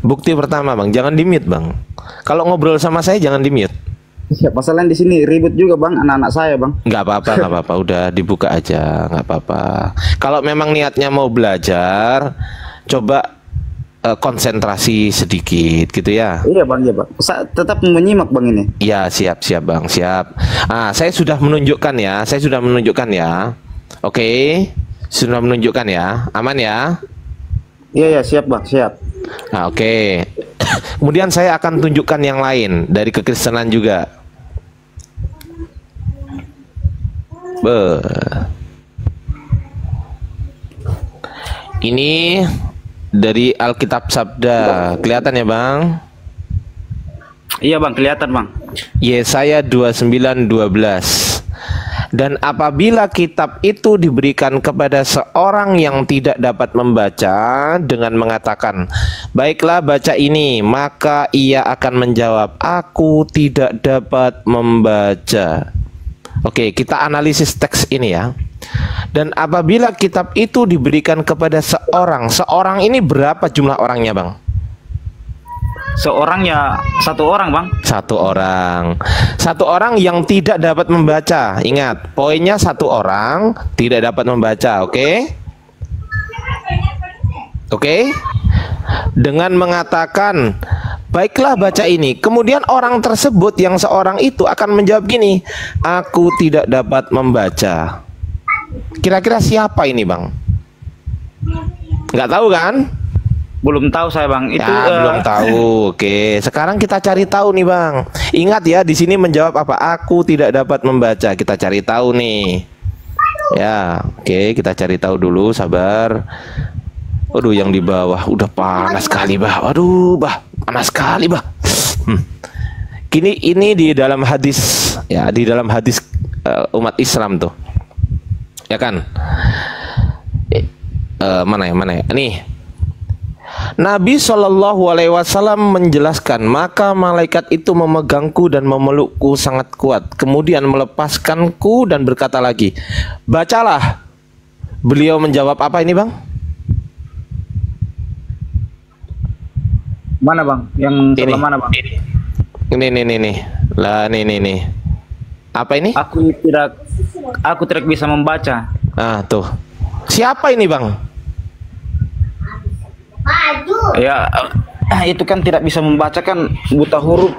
bukti pertama bang, jangan di-mute bang. Kalau ngobrol sama saya jangan di-mute. Ya, masalahnya di sini ribut juga bang, anak-anak saya bang. Nggak apa-apa, udah dibuka aja, nggak apa-apa. Kalau memang niatnya mau belajar, coba konsentrasi sedikit gitu ya. Iya bang, tetap menyimak bang ini. Iya, siap bang, siap. Saya sudah menunjukkan ya, Oke, sudah menunjukkan ya, aman ya? Iya, siap bang, siap. Nah, oke. Kemudian saya akan tunjukkan yang lain dari kekristenan juga. Ini dari Alkitab Sabda. Kelihatan ya bang? Iya bang, kelihatan bang. Yesaya 29:12. Dan apabila kitab itu diberikan kepada seorang yang tidak dapat membaca dengan mengatakan, baiklah baca ini, maka ia akan menjawab, aku tidak dapat membaca. Oke, kita analisis teks ini ya. Dan apabila kitab itu diberikan kepada seorang ini berapa jumlah orangnya bang? Seorang ya, satu orang bang. Satu orang yang tidak dapat membaca. Ingat, poinnya satu orang tidak dapat membaca. Oke? Dengan mengatakan, baiklah baca ini. Kemudian orang tersebut yang seorang itu akan menjawab gini, aku tidak dapat membaca. Kira-kira siapa ini bang? Nggak tahu kan? Belum tahu saya bang. Itu belum tahu. Oke, sekarang kita cari tahu nih bang. Ingat ya, di sini menjawab apa? Aku tidak dapat membaca. Kita cari tahu nih. Ya, oke, kita cari tahu dulu. Sabar. Waduh, yang di bawah udah panas sekali bah. Waduh, bah, panas sekali bah. Ini di dalam hadis ya, di dalam hadis umat Islam tuh, ya kan? Mana ya? Nih. Nabi SAW menjelaskan, maka malaikat itu memegangku dan memelukku sangat kuat. Kemudian melepaskanku dan berkata lagi, bacalah. Beliau menjawab apa ini bang? Mana bang? Yang sebelah mana bang? Ini. Lah nih. Apa ini? Aku tidak bisa membaca. Ah, tuh. Siapa ini, Bang? Ya, itu kan tidak bisa membaca kan, buta huruf.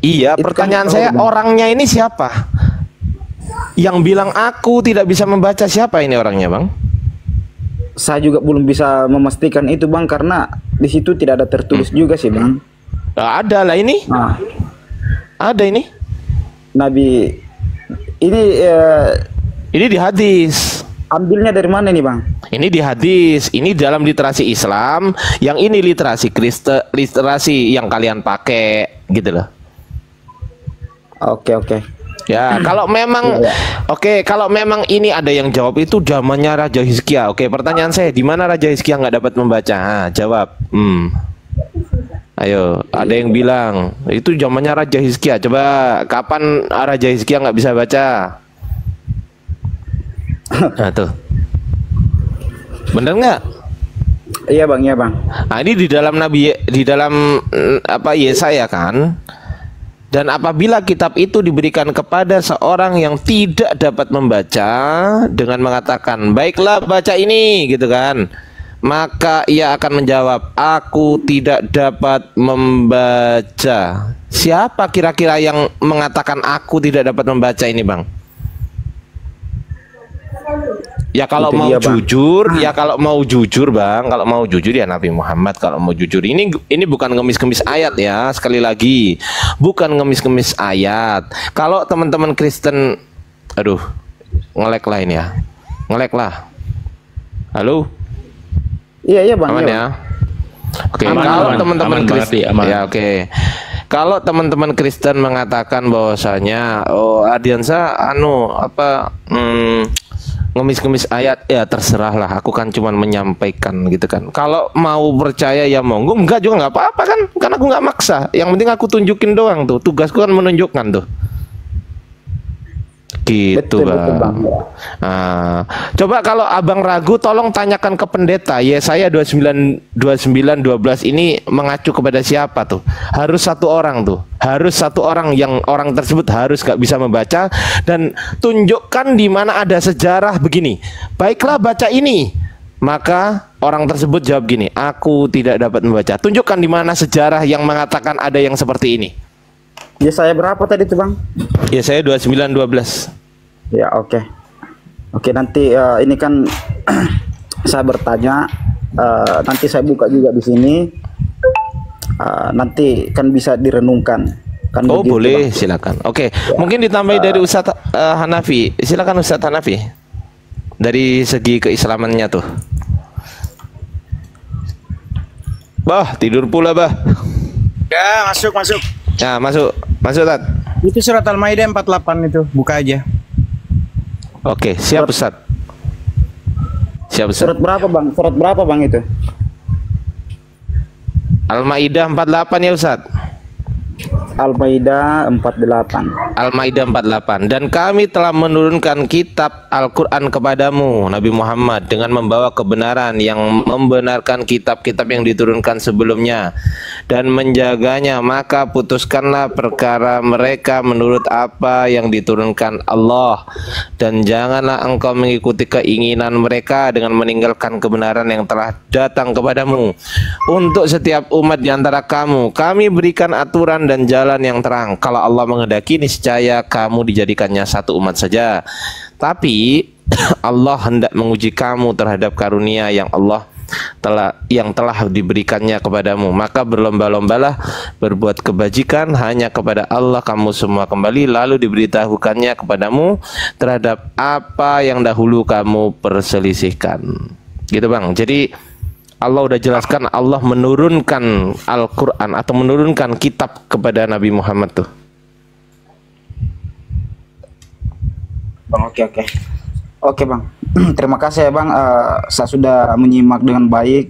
Iya, Itu pertanyaan kan saya Bang. orangnya ini siapa? Yang bilang aku tidak bisa membaca siapa ini orangnya, Bang? Saya juga belum bisa memastikan itu bang, karena di situ tidak ada tertulis juga sih bang. Ada lah ini. Nah, ada ini. Nabi ini ini di hadis. Ambilnya dari mana nih bang? Ini di hadis. Ini dalam literasi Islam. Yang ini literasi literasi yang kalian pakai, gitu loh. Oke. Ya, kalau memang oke, kalau memang ini ada yang jawab itu zamannya Raja Hizkia. Oke, pertanyaan saya, di mana Raja Hizkia nggak dapat membaca? Jawab. Ayo, ada yang bilang itu zamannya Raja Hizkia. Coba kapan Raja Hizkia nggak bisa baca? Nah, tuh. Bener nggak? Iya bang. Nah, ini di dalam Yesaya kan? Dan apabila kitab itu diberikan kepada seorang yang tidak dapat membaca dengan mengatakan, baiklah baca ini, gitu kan, maka ia akan menjawab, aku tidak dapat membaca. Siapa kira-kira yang mengatakan aku tidak dapat membaca ini, Bang? Ya kalau mau jujur, Bang, kalau mau jujur ya Nabi Muhammad. Kalau mau jujur, ini bukan ngemis-ngemis ayat ya. Sekali lagi, bukan ngemis-ngemis ayat. Kalau teman-teman Kristen, aduh, ngelek lah ini ya, ngelek lah. Halo? Iya bang. Aman ya. Oke, kalau teman-teman Kristen, ya oke. Kalau teman-teman Kristen mengatakan bahwasanya, Ardiansa, ngemis-ngemis ayat, ya terserah lah, aku kan cuma menyampaikan gitu kan. Kalau mau percaya ya monggo, enggak juga nggak apa-apa kan, karena aku nggak maksa. Yang penting aku tunjukin doang tuh, tugasku kan menunjukkan tuh. Gitu bang. Nah, coba kalau abang ragu, tolong tanyakan ke pendeta. Yesaya 29:12 ini mengacu kepada siapa tuh? Harus satu orang tuh. Harus satu orang yang orang tersebut harus gak bisa membaca, dan tunjukkan di mana ada sejarah begini. Baiklah baca ini. Maka orang tersebut jawab gini, aku tidak dapat membaca. Tunjukkan di mana sejarah yang mengatakan ada yang seperti ini. Yesaya berapa tadi tuh bang? Yesaya 29:12. Ya oke, nanti ini kan saya bertanya, nanti saya buka juga di sini, nanti kan bisa direnungkan. Kan boleh, bang. Silakan. Oke, mungkin ditambahi dari Ustadz Hanafi. Silakan Ustadz Hanafi. Dari segi keislamannya tuh. Bah, tidur pula bah. Ya, masuk. Ya, masuk Tat. Itu surat Al-Maidah 48 itu, buka aja. Oke, siap Ustaz. Surat berapa bang itu? Al-Maidah 48 ya Ustaz. Al-Maidah 48. Al-Maidah 48. Dan kami telah menurunkan kitab Al-Quran kepadamu Nabi Muhammad dengan membawa kebenaran yang membenarkan kitab-kitab yang diturunkan sebelumnya dan menjaganya, maka putuskanlah perkara mereka menurut apa yang diturunkan Allah, dan janganlah engkau mengikuti keinginan mereka dengan meninggalkan kebenaran yang telah datang kepadamu. Untuk setiap umat di antara kamu kami berikan aturan dan jalan yang terang. Kalau Allah menghendaki, niscaya kamu dijadikannya satu umat saja. Tapi Allah hendak menguji kamu terhadap karunia yang telah diberikannya kepadamu. Maka berlomba-lombalah berbuat kebajikan, hanya kepada Allah kamu semua kembali, lalu diberitahukannya kepadamu terhadap apa yang dahulu kamu perselisihkan. Gitu bang. Jadi Allah udah jelaskan, Allah menurunkan Al-Quran atau menurunkan kitab kepada Nabi Muhammad tuh. Bang, oke bang. Terima kasih ya bang. Saya sudah menyimak dengan baik.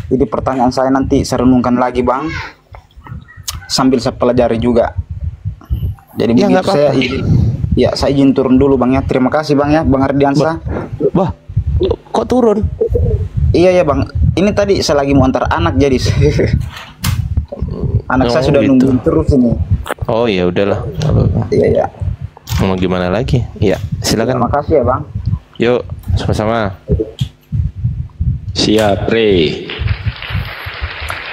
Jadi pertanyaan saya nanti saya renungkan lagi bang, sambil saya pelajari juga. Jadi ya, begitu saya izin turun dulu bang ya. Terima kasih bang ya, Bang Ardiansa. Wah, kok turun? Iya ya bang, ini tadi saya lagi mau antar anak jadi anak saya sudah gitu. nungguin terus ini. Oh ya udahlah. Iya ya. Mau gimana lagi? Ya silakan. Terima kasih ya bang. Yuk sama-sama. Siap, Re.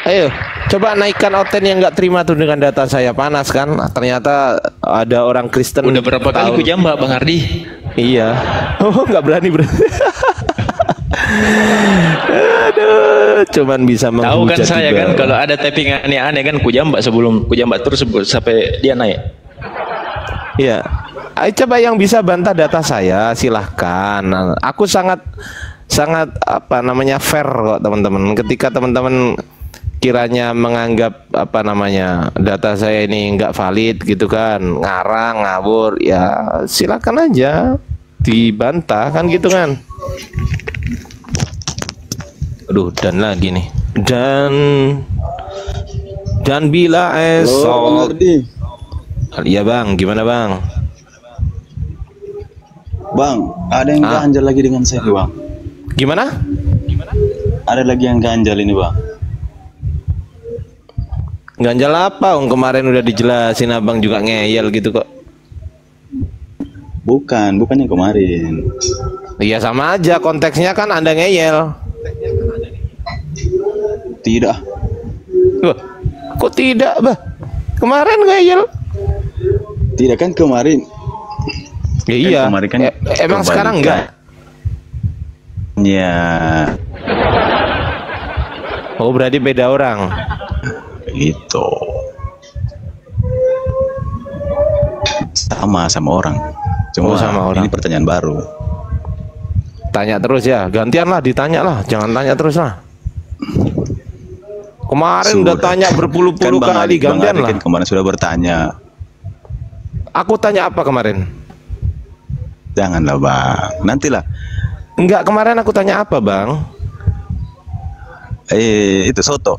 Ayo, coba naikkan Oten yang nggak terima tuh dengan data saya. Panas kan? Ternyata ada orang Kristen. Udah berapa kali ku jambak Bang Ardi? Iya. Oh, nggak berani Aduh, cuman bisa menghujat. Tahu kan saya juga. kan kalau ada tapping aneh-aneh kan ku jambak terus sampai dia naik. Iya. Ayo coba yang bisa bantah data saya silahkan. Aku sangat apa namanya fair kok teman-teman. Ketika teman-teman kiranya menganggap apa namanya data saya ini nggak valid gitu kan, ngarang ngawur, ya silakan aja dibantah kan gitu kan. Aduh, dan lagi nih. Dan bila esok. Iya bang, gimana bang? Bang, ada yang ganjal lagi dengan saya nih bang. Gimana? Ada lagi yang ganjal ini bang. Ganjal apa? Kemarin udah dijelasin abang juga ngeyel gitu kok. Bukan yang kemarin. Iya sama aja, konteksnya kan Anda ngeyel. Tidak. Loh, kok tidak, bah? Kemarin ngeyel. Tidak kan kemarin. Ya, iya. Kemarin kan emang sekarang enggak? Ya. Oh, berarti beda orang. Itu. Sama orang. Cuma sama orang. Ini pertanyaan baru. Tanya terus ya, gantian lah, ditanya lah, jangan tanya terus lah. Kemarin udah tanya berpuluh-puluh kali, gantian lah. Kan kemarin sudah bertanya. Aku tanya apa kemarin? Janganlah bang, nantilah. Enggak, kemarin aku tanya apa bang? Itu soto,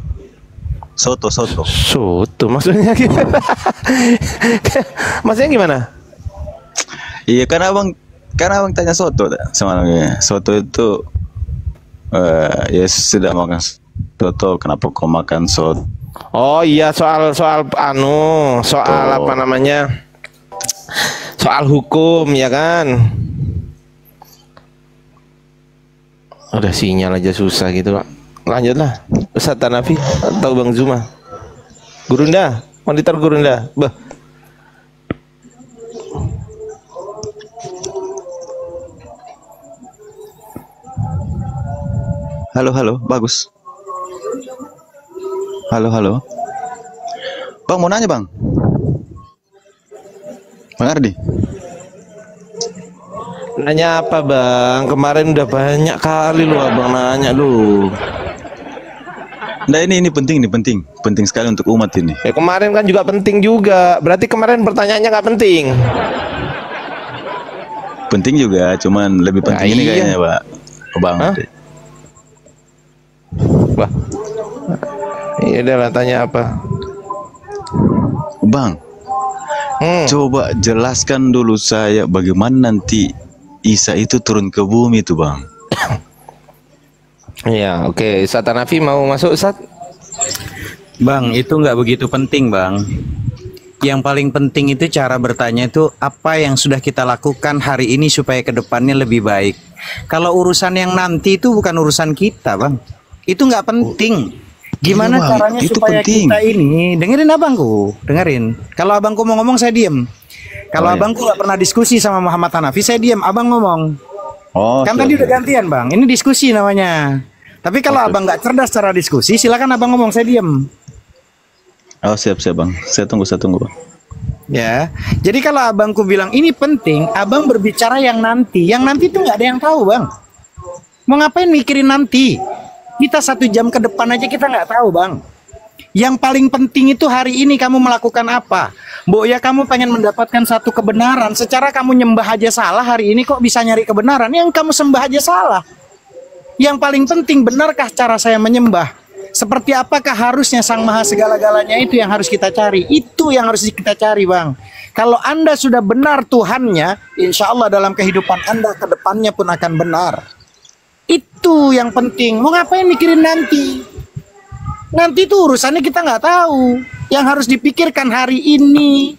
maksudnya gimana? Maksudnya gimana? Iya karena abang tanya soto sama soto itu ya sudah makan soto, kenapa kau makan soto? Oh iya, soal apa namanya? Soal hukum ya kan? Udah sinyal aja susah gitu pak. Lanjutlah, Ustaz Hanafi atau Bang Zuma? Gurunda, monitor Gurunda. Bah. Halo, bagus. Halo. Bang mau nanya bang. Bang Ardi. Nanya apa bang? Kemarin udah banyak kali lu abang nanya lu. Nah ini penting sekali untuk umat ini. Kemarin kan juga penting juga. Berarti kemarin pertanyaannya nggak penting. Penting juga, cuman lebih penting ini kayaknya pak. Bang. Wah. Iya udah lah, tanya apa? Bang. Coba jelaskan dulu saya bagaimana nanti Isa itu turun ke bumi itu bang. Iya, oke. Ustaz Hanafi mau masuk Ustaz? Bang, itu nggak begitu penting bang. Yang paling penting itu cara bertanya itu apa yang sudah kita lakukan hari ini supaya kedepannya lebih baik. Kalau urusan yang nanti itu bukan urusan kita bang. Itu nggak penting. Gimana caranya supaya kita ini dengerin abangku, dengerin. Kalau abangku mau ngomong saya diem. Kalau abangku nggak pernah diskusi sama Muhammad Hanafi, saya diem. Abang ngomong. Kan tadi udah gantian bang. Ini diskusi namanya. Tapi kalau abang nggak cerdas cara diskusi, silakan abang ngomong, saya diem. Oh siap bang. Saya tunggu bang. Ya. Jadi kalau abangku bilang ini penting, abang berbicara yang nanti. Yang nanti itu nggak ada yang tahu bang. Mau ngapain mikirin nanti? Kita 1 jam ke depan aja kita nggak tahu bang. Yang paling penting itu hari ini kamu melakukan apa. Mbok ya kamu pengen mendapatkan satu kebenaran. Secara kamu nyembah aja salah hari ini kok bisa nyari kebenaran. Yang kamu sembah aja salah. Yang paling penting benarkah cara saya menyembah. Seperti apakah harusnya Sang Maha segala-galanya itu yang harus kita cari. Itu yang harus kita cari bang. Kalau Anda sudah benar Tuhannya, insya Allah dalam kehidupan Anda ke depannya pun akan benar. Itu yang penting. Mau ngapain mikirin nanti? Nanti itu urusannya kita nggak tahu. Yang harus dipikirkan hari ini.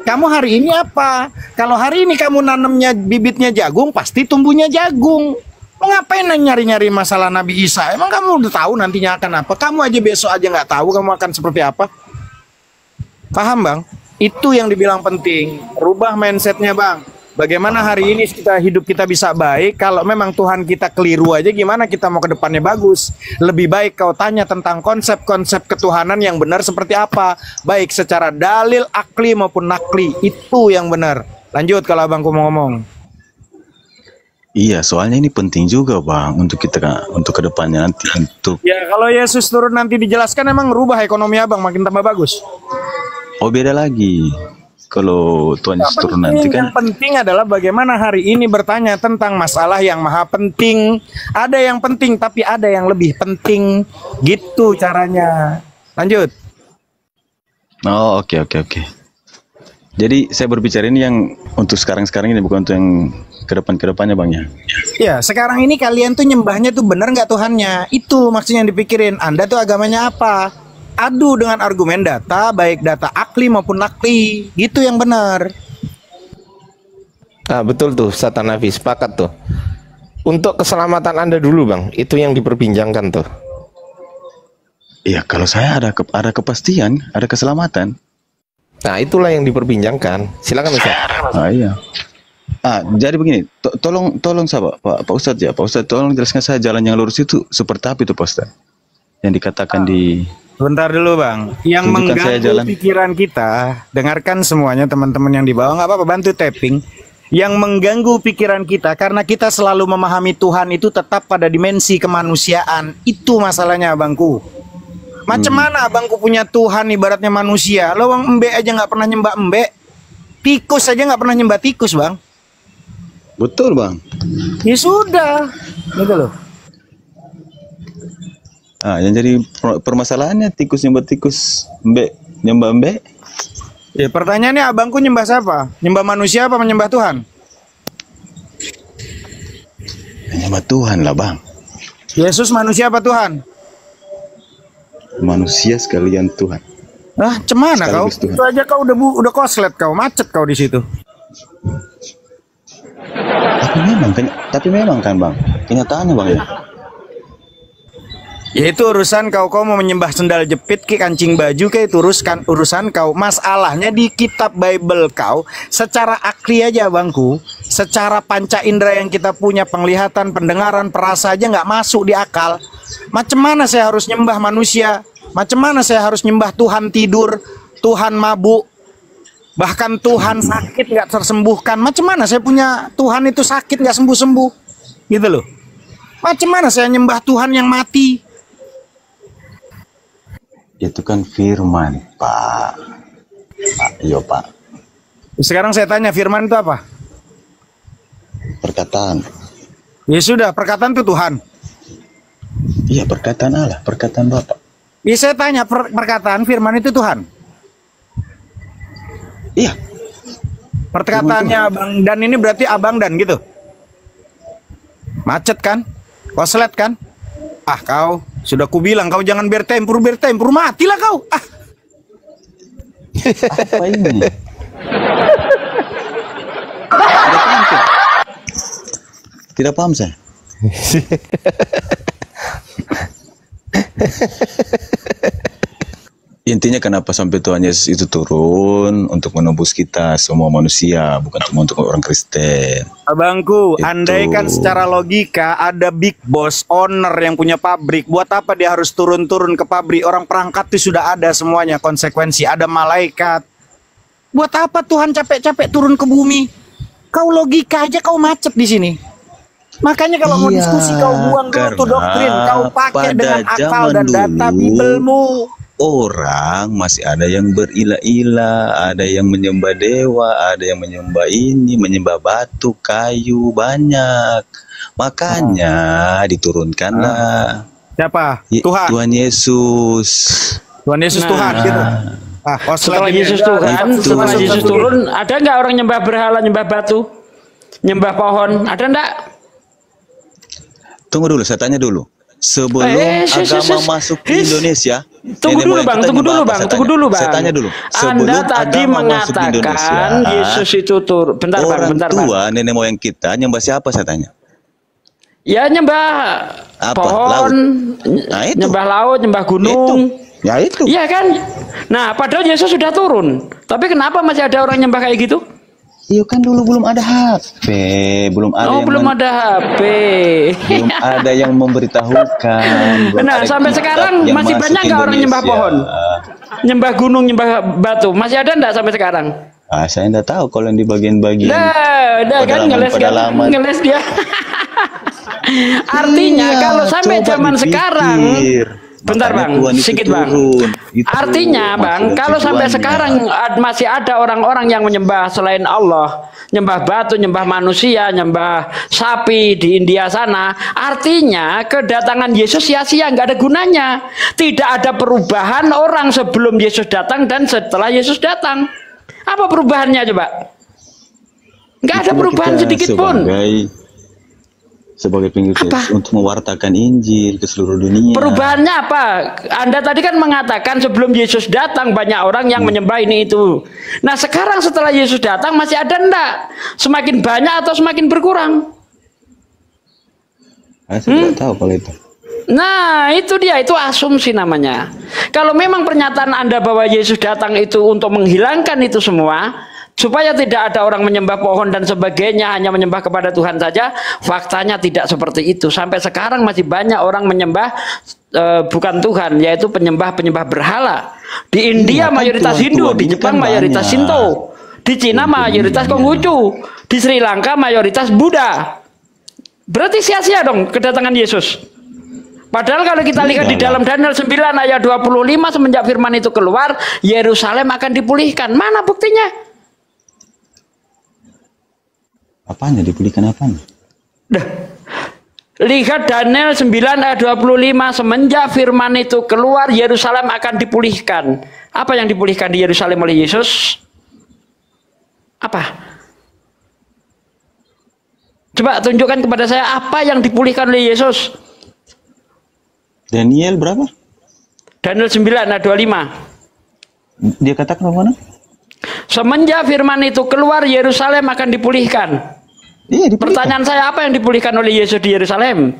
Kamu hari ini apa? Kalau hari ini kamu nanamnya bibitnya jagung, pasti tumbuhnya jagung. Mau ngapain nyari-nyari masalah Nabi Isa? Emang kamu udah tahu nantinya akan apa? Kamu aja besok aja nggak tahu kamu akan seperti apa. Paham bang? Itu yang dibilang penting. Rubah mindsetnya bang. Bagaimana hari ini hidup kita bisa baik? Kalau memang Tuhan kita keliru aja, gimana kita mau ke depannya bagus? Lebih baik kau tanya tentang konsep-konsep ketuhanan yang benar seperti apa, baik secara dalil, akli maupun nakli. Itu yang benar. Lanjut kalau abangku mau ngomong. Iya, soalnya ini penting juga bang untuk kita untuk ke depannya nanti untuk. Ya kalau Yesus turun nanti dijelaskan emang rubah ekonomi abang makin tambah bagus. Oh beda lagi. Kalau Tuhan Yesus turun nanti kan. Yang penting adalah bagaimana hari ini bertanya tentang masalah yang maha penting. Ada yang penting tapi ada yang lebih penting. Gitu caranya. Lanjut. Oh oke. Jadi saya berbicara ini yang untuk sekarang ini bukan untuk yang kedepannya bang ya. Ya sekarang ini kalian tuh nyembahnya tuh bener nggak Tuhannya? Itu maksudnya yang dipikirin. Anda tuh agamanya apa? Adu dengan argumen data, baik data akli maupun nakli, gitu yang benar. Ah betul tuh, Ustaz Hanafi, sepakat tuh. Untuk keselamatan Anda dulu bang, itu yang diperbincangkan tuh. Iya, kalau saya ada kepastian, ada keselamatan. Nah itulah yang diperbincangkan. Silakan Ustaz. Ah iya. Jadi begini, tolong sahabat Pak Ustadz ya, Pak Ustadz tolong jelaskan saya jalan yang lurus itu seperti apa itu Pak Ustadz? Yang dikatakan di. Bentar dulu bang, yang mengganggu pikiran kita, dengarkan semuanya teman-teman yang di bawah, nggak apa-apa bantu tapping. Yang mengganggu pikiran kita karena kita selalu memahami Tuhan itu tetap pada dimensi kemanusiaan. Itu masalahnya abangku. Macam mana abangku punya Tuhan ibaratnya manusia? Lawang embe aja nggak pernah nyembah embe, tikus aja nggak pernah nyembah tikus bang. Betul bang. Ya sudah, gitu loh. Yang jadi permasalahannya tikus nyembah tikus, embe nyembah embe. Ya pertanyaannya abangku nyembah siapa? Nyembah manusia apa menyembah Tuhan? Menyembah Tuhan lah bang. Yesus manusia apa Tuhan? Manusia sekalian Tuhan. Cemana kau? Itu aja kau udah koslet kau, macet kau di situ. Tapi memang kan bang, kenyataannya bang ya. Ya itu urusan kau mau menyembah sendal jepit ke kancing baju ke itu urusan kau. Masalahnya di kitab Bible kau secara akli aja bangku, secara panca indera yang kita punya, penglihatan, pendengaran, perasa aja nggak masuk di akal. Macam mana saya harus nyembah manusia? Macam mana saya harus nyembah Tuhan tidur, Tuhan mabuk, bahkan Tuhan sakit nggak tersembuhkan? Macam mana saya punya Tuhan itu sakit nggak sembuh-sembuh? Gitu loh. Macam mana saya nyembah Tuhan yang mati? Itu kan firman, Pak. Iya, Pak. Sekarang saya tanya, firman itu apa? Perkataan. Ya sudah, perkataan itu Tuhan. Iya, perkataan Allah, perkataan Bapak. Ya saya tanya, perkataan firman itu Tuhan? Iya. Perkataannya Abang Dan ini berarti Abang Dan gitu? Macet kan? Koslet kan? Kau sudah kubilang kau jangan bertempur, matilah kau. Apa ini? Tidak paham saya. Intinya kenapa sampai Tuhan Yesus itu turun untuk menembus kita semua manusia, bukan cuma untuk orang Kristen. Abangku, andaikan secara logika ada big boss, owner yang punya pabrik, buat apa dia harus turun-turun ke pabrik? Orang perangkat itu sudah ada semuanya konsekuensi, ada malaikat. Buat apa Tuhan capek-capek turun ke bumi? Kau logika aja kau macet di sini. Makanya kalau mau diskusi kau buang dulu tuh doktrin, kau pakai dengan akal dan data Bibelmu. Orang masih ada yang berilah-ilah, ada yang menyembah dewa, ada yang menyembah ini, menyembah batu, kayu, banyak. Makanya diturunkanlah. Siapa? Tuhan. Tuhan Yesus. Tuhan Yesus Tuhan gitu. Setelah Yesus turun, ada nggak orang nyembah berhala, nyembah batu, nyembah pohon? Ada nggak? Tunggu dulu, saya tanya dulu. Sebelum agama masuk ke Indonesia, tunggu dulu bang. Saya tanya dulu. Anda tadi mengatakan Yesus itu turun. Bentar orang bang. tua nenek moyang kita nyembah siapa, saya tanya? Ya nyembah pohon, nyembah laut, nyembah gunung. Itu. Iya kan? Nah, padahal Yesus sudah turun. Tapi kenapa masih ada orang nyembah kayak gitu? Iya kan dulu belum ada HP, belum ada belum ada HP. Belum ada yang memberitahukan. Nah, sampai sekarang masih banyak nggak orang nyembah pohon? Nyembah gunung, nyembah batu. Masih ada nggak sampai sekarang? Saya nggak tahu kalau yang di bagian-bagian. Udah kan ngeles dia. Artinya kalau sampai zaman sekarang, bentar bang, sedikit bang. Artinya bang, kalau sampai sekarang masih ada orang-orang yang menyembah selain Allah, nyembah batu, nyembah manusia, nyembah sapi di India sana, artinya kedatangan Yesus sia-sia, nggak ada gunanya. Tidak ada perubahan orang sebelum Yesus datang dan setelah Yesus datang. Apa perubahannya coba? Nggak ada perubahan sedikit pun. Sebagai pengikut untuk mewartakan Injil ke seluruh dunia. Perubahannya apa? Anda tadi kan mengatakan sebelum Yesus datang banyak orang yang menyembah ini itu. Nah sekarang setelah Yesus datang masih ada enggak? Semakin banyak atau semakin berkurang? Saya tidak tahu kalau itu. Nah itu dia, itu asumsi namanya. Kalau memang pernyataan Anda bahwa Yesus datang itu untuk menghilangkan itu semua, supaya tidak ada orang menyembah pohon dan sebagainya, hanya menyembah kepada Tuhan saja, faktanya tidak seperti itu. Sampai sekarang masih banyak orang menyembah bukan Tuhan, yaitu penyembah-penyembah berhala. Di India mayoritas Hindu, di Jepang mayoritas Shinto, di Cina mayoritas Konghucu, di Sri Lanka mayoritas Buddha. Berarti sia-sia dong kedatangan Yesus. Padahal kalau kita lihat di dalam Daniel 9 ayat 25, semenjak firman itu keluar, Yerusalem akan dipulihkan. Mana buktinya? Apanya dipulihkan apanya? Lihat Daniel 9 ayat 25, semenjak firman itu keluar, Yerusalem akan dipulihkan. Apa yang dipulihkan di Yerusalem oleh Yesus? Apa? Coba tunjukkan kepada saya apa yang dipulihkan oleh Yesus. Daniel berapa? Daniel 9 ayat 25. Dia katakan mana? Semenjak firman itu keluar, Yerusalem akan dipulihkan. Iya, pertanyaan saya, apa yang dipulihkan oleh Yesus di Yerusalem?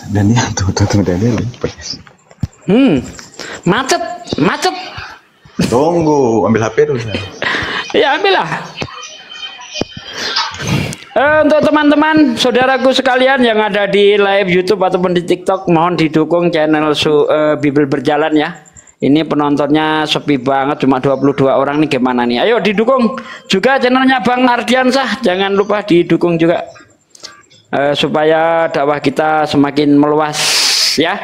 Daniel, tuh Daniel. Macet. Tunggu, ambil HP dulu. Ya, ambillah. Untuk teman-teman, saudaraku sekalian yang ada di live YouTube ataupun di TikTok, mohon didukung channel Bible Berjalan ya. Ini penontonnya sepi banget, cuma 22 orang nih, gimana nih? Ayo didukung juga channelnya Bang Ardiansah, jangan lupa didukung juga supaya dakwah kita semakin meluas ya.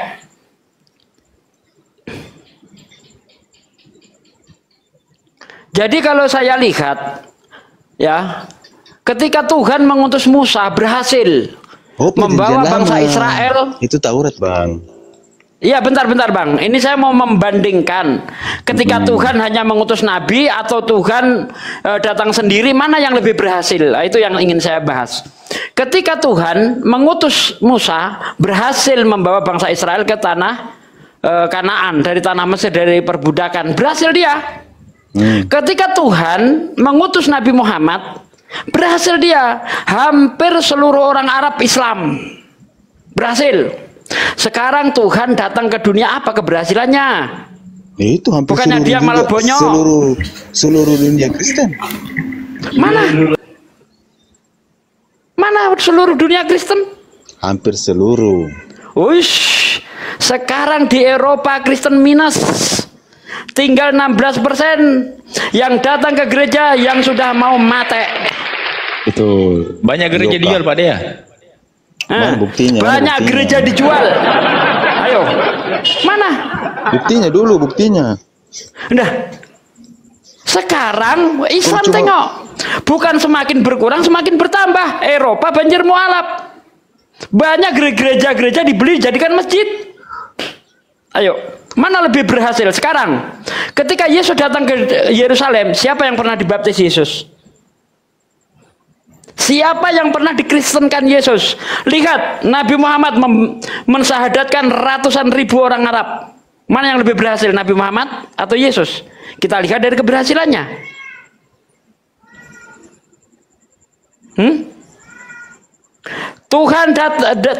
Jadi kalau saya lihat ya, ketika Tuhan mengutus Musa berhasil membawa bangsa Israel. Itu Taurat, Bang. Iya, bentar Bang. Ini saya mau membandingkan ketika Tuhan hanya mengutus Nabi atau Tuhan datang sendiri, mana yang lebih berhasil. Nah, itu yang ingin saya bahas. Ketika Tuhan mengutus Musa, berhasil membawa bangsa Israel ke tanah Kanaan, dari tanah Mesir, dari perbudakan. Berhasil dia. Ketika Tuhan mengutus Nabi Muhammad, berhasil dia. Hampir seluruh orang Arab Islam berhasil. Sekarang Tuhan datang ke dunia, apa keberhasilannya? Itu hampir bukannya dia malah bonyok. Seluruh dunia Kristen. Mana seluruh dunia Kristen? Hampir seluruh. Uish, sekarang di Eropa Kristen minus. Tinggal 16% yang datang ke gereja yang sudah mau mati. Itu banyak gereja dijual Pak Dea. Buktinya, banyak gereja dijual. Ayo, mana? Buktinya. Nah, sekarang Islam tengok, bukan semakin berkurang, semakin bertambah. Eropa banjir mualaf. Banyak gereja-gereja dibeli jadikan masjid. Ayo, mana lebih berhasil sekarang? Ketika Yesus datang ke Yerusalem, siapa yang pernah dibaptis Yesus? Siapa yang pernah dikristenkan Yesus? Lihat, Nabi Muhammad mensyahadatkan ratusan ribu orang Arab. Mana yang lebih berhasil, Nabi Muhammad atau Yesus? Kita lihat dari keberhasilannya.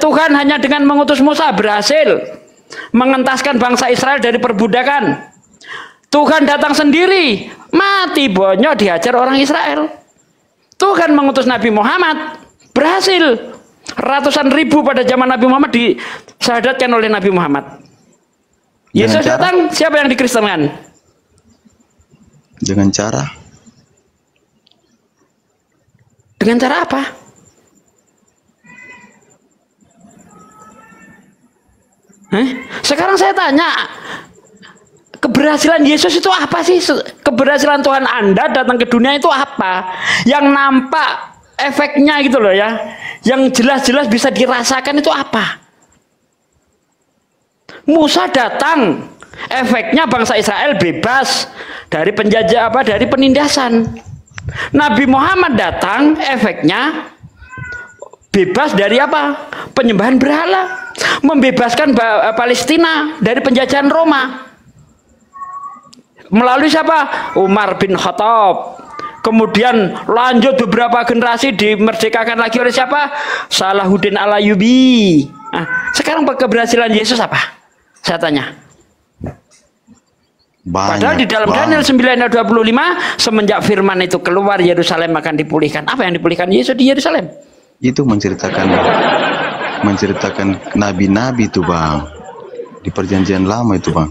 Tuhan hanya dengan mengutus Musa berhasil mengentaskan bangsa Israel dari perbudakan. Tuhan datang sendiri, mati bonyok, dihajar orang Israel. Tuhan mengutus Nabi Muhammad, berhasil. Ratusan ribu pada zaman Nabi Muhammad disyahadatkan oleh Nabi Muhammad. Yesus datang, siapa yang dikristenkan? Dengan cara? Dengan cara apa? Sekarang saya tanya, keberhasilan Yesus itu apa sih? Keberhasilan Tuhan Anda datang ke dunia itu apa? Yang nampak efeknya gitu loh ya. Yang jelas-jelas bisa dirasakan itu apa? Musa datang, efeknya bangsa Israel bebas dari penjajah dari penindasan. Nabi Muhammad datang, efeknya bebas dari apa? Penyembahan berhala. Membebaskan Palestina dari penjajahan Roma. Melalui siapa? Umar bin Khattab. Kemudian lanjut beberapa generasi dimerdekakan lagi oleh siapa? Salahuddin Al-Ayyubi. Nah, sekarang keberhasilan Yesus apa? Saya tanya. Padahal di dalam Daniel 9:25 semenjak firman itu keluar, Yerusalem akan dipulihkan. Apa yang dipulihkan Yesus di Yerusalem? Itu menceritakan nabi-nabi itu bang, di perjanjian lama itu bang.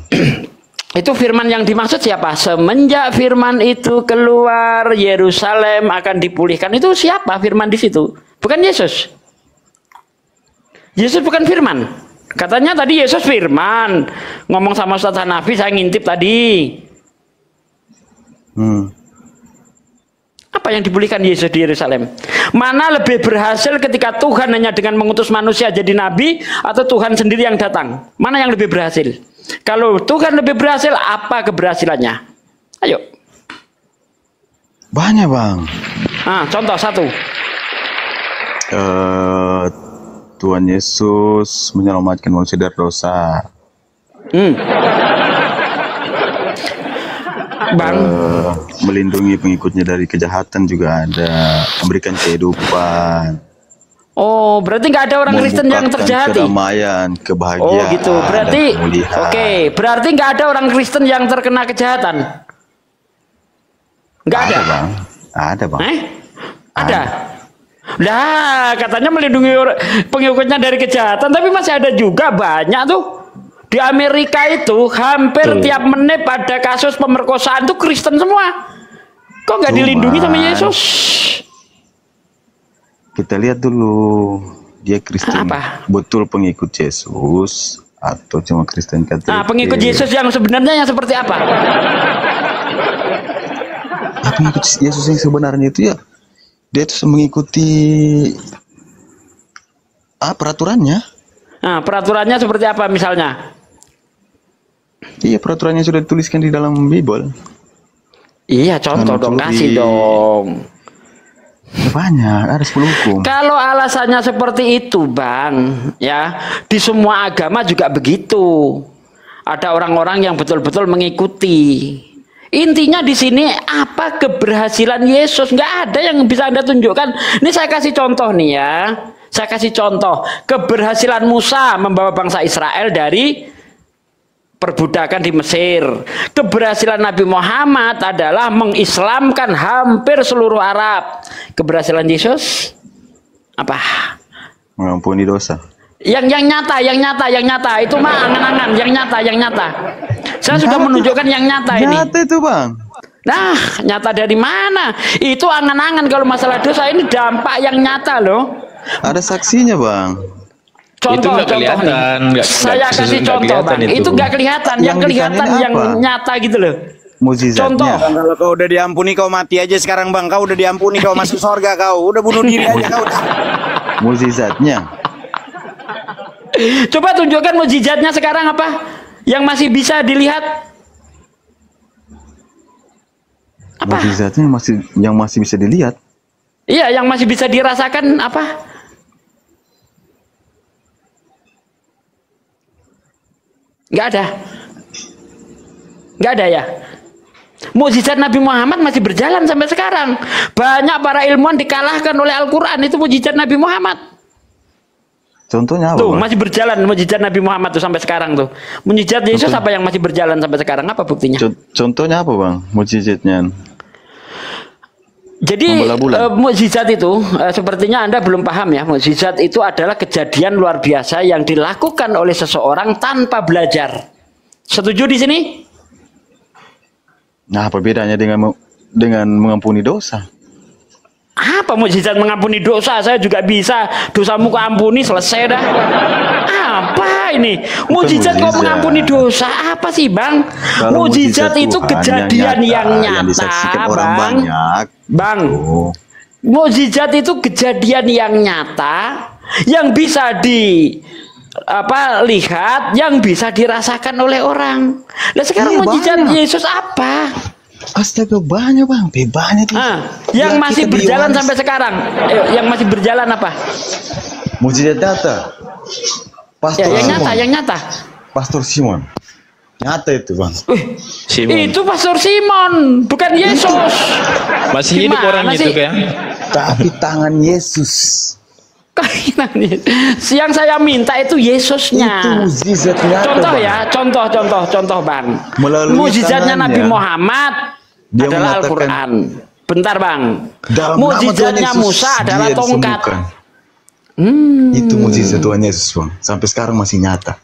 Itu firman yang dimaksud siapa? Semenjak firman itu keluar, Yerusalem akan dipulihkan. Itu siapa firman di situ? Bukan Yesus. Yesus bukan firman. Katanya tadi Yesus firman. Ngomong sama Ustaz Hanafi, saya ngintip tadi. Apa yang dipulihkan Yesus di Yerusalem? Mana lebih berhasil ketika Tuhan hanya dengan mengutus manusia jadi nabi, atau Tuhan sendiri yang datang? Mana yang lebih berhasil? Kalau Tuhan lebih berhasil, apa keberhasilannya? Ayo. Banyak bang. Contoh satu. Tuhan Yesus menyelamatkan manusia dari dosa. Bang, melindungi pengikutnya dari kejahatan juga ada, memberikan kehidupan. Oh, berarti nggak ada orang Kristen yang terjahati. Kedamaian, kebahagiaan. Oh gitu. Berarti, berarti nggak ada orang Kristen yang terkena kejahatan. Nggak ada. Bang. Ada bang. Ada. Nah, katanya melindungi pengikutnya dari kejahatan, tapi masih ada juga banyak tuh. Di Amerika itu hampir tiap menit pada kasus pemerkosaan tuh Kristen semua. Kok nggak dilindungi sama Yesus? Kita lihat dulu dia Kristen betul pengikut Yesus atau cuma Kristen Katolik? Nah, pengikut Yesus yang sebenarnya yang seperti apa? Pengikut Yesus yang sebenarnya itu ya dia itu mengikuti peraturannya. Nah, peraturannya seperti apa misalnya? Iya, peraturannya sudah dituliskan di dalam Bible. Iya, contoh dong, kasih dong. Banyak, ada 10 hukum. Kalau alasannya seperti itu, Bang, ya, di semua agama juga begitu. Ada orang-orang yang betul-betul mengikuti. Intinya di sini apa keberhasilan Yesus? Nggak ada yang bisa Anda tunjukkan. Ini saya kasih contoh nih ya. Saya kasih contoh keberhasilan Musa membawa bangsa Israel dari perbudakan di Mesir. Keberhasilan Nabi Muhammad adalah mengislamkan hampir seluruh Arab. Keberhasilan Yesus apa? Mengampuni dosa. Yang nyata itu mah angan-angan, yang nyata. Saya sudah menunjukkan yang nyata ini. Nyata itu, Bang. Nah, nyata dari mana? Itu angan-angan. Kalau masalah dosa ini dampak yang nyata loh. Ada saksinya, Bang. Contoh nih. Saya kasih contoh, Bang. Itu nggak kelihatan. Yang kelihatan yang nyata gitu loh. Mukjizatnya. Contoh. Kalau kau udah diampuni, kau mati aja sekarang, Bang. Kau udah diampuni, kau masuk surga, kau udah bunuh diri aja, kau udah. Mukjizatnya. Coba tunjukkan mukjizatnya sekarang apa? Yang masih bisa dilihat. Mukjizatnya yang masih bisa dilihat. Iya, yang masih bisa dirasakan apa? Nggak ada. Nggak ada ya. Mukjizat Nabi Muhammad masih berjalan sampai sekarang. Banyak para ilmuwan dikalahkan oleh Al-Quran. Itu mukjizat Nabi Muhammad. Contohnya apa? Tuh, masih berjalan mukjizat Nabi Muhammad tuh sampai sekarang tuh. Mukjizat Yesus apa yang masih berjalan sampai sekarang? Apa buktinya? Contohnya apa, Bang? Mukjizatnya. Jadi mukjizat itu sepertinya Anda belum paham ya. Mukjizat itu adalah kejadian luar biasa yang dilakukan oleh seseorang tanpa belajar. Setuju di sini? Nah, apa bedanya dengan mengampuni dosa? Apa mukjizat mengampuni dosa? Saya juga bisa. Dosamu kuampuni, selesai dah. Apa ini? Mukjizat kok mengampuni dosa? Apa sih, Bang? Mukjizat itu kejadian yang nyata, Bang. Bang. Mukjizat itu kejadian yang nyata yang bisa lihat, yang bisa dirasakan oleh orang. Nah, sekarang mukjizat Yesus apa? Astaga, banyak, Bang. Banyak tuh. Yang masih berjalan sampai sekarang. Yang masih berjalan apa? Mukjizat nyata. Pastor yang nyata. Pastor Simon. Nyata itu, Bang. Itu Pastor Simon, bukan Yesus. Masih hidup orang itu kayak. Tapi tangan Yesus. Yang saya minta itu Yesusnya. Itu mukjizat nyata. Contoh, Bang. Mukjizatnya Nabi Muhammad adalah Al-Quran. Bentar, Bang. Mukjizatnya Musa adalah tongkat. Itu mukjizat Tuhan Yesus, Bang. Sampai sekarang masih nyata.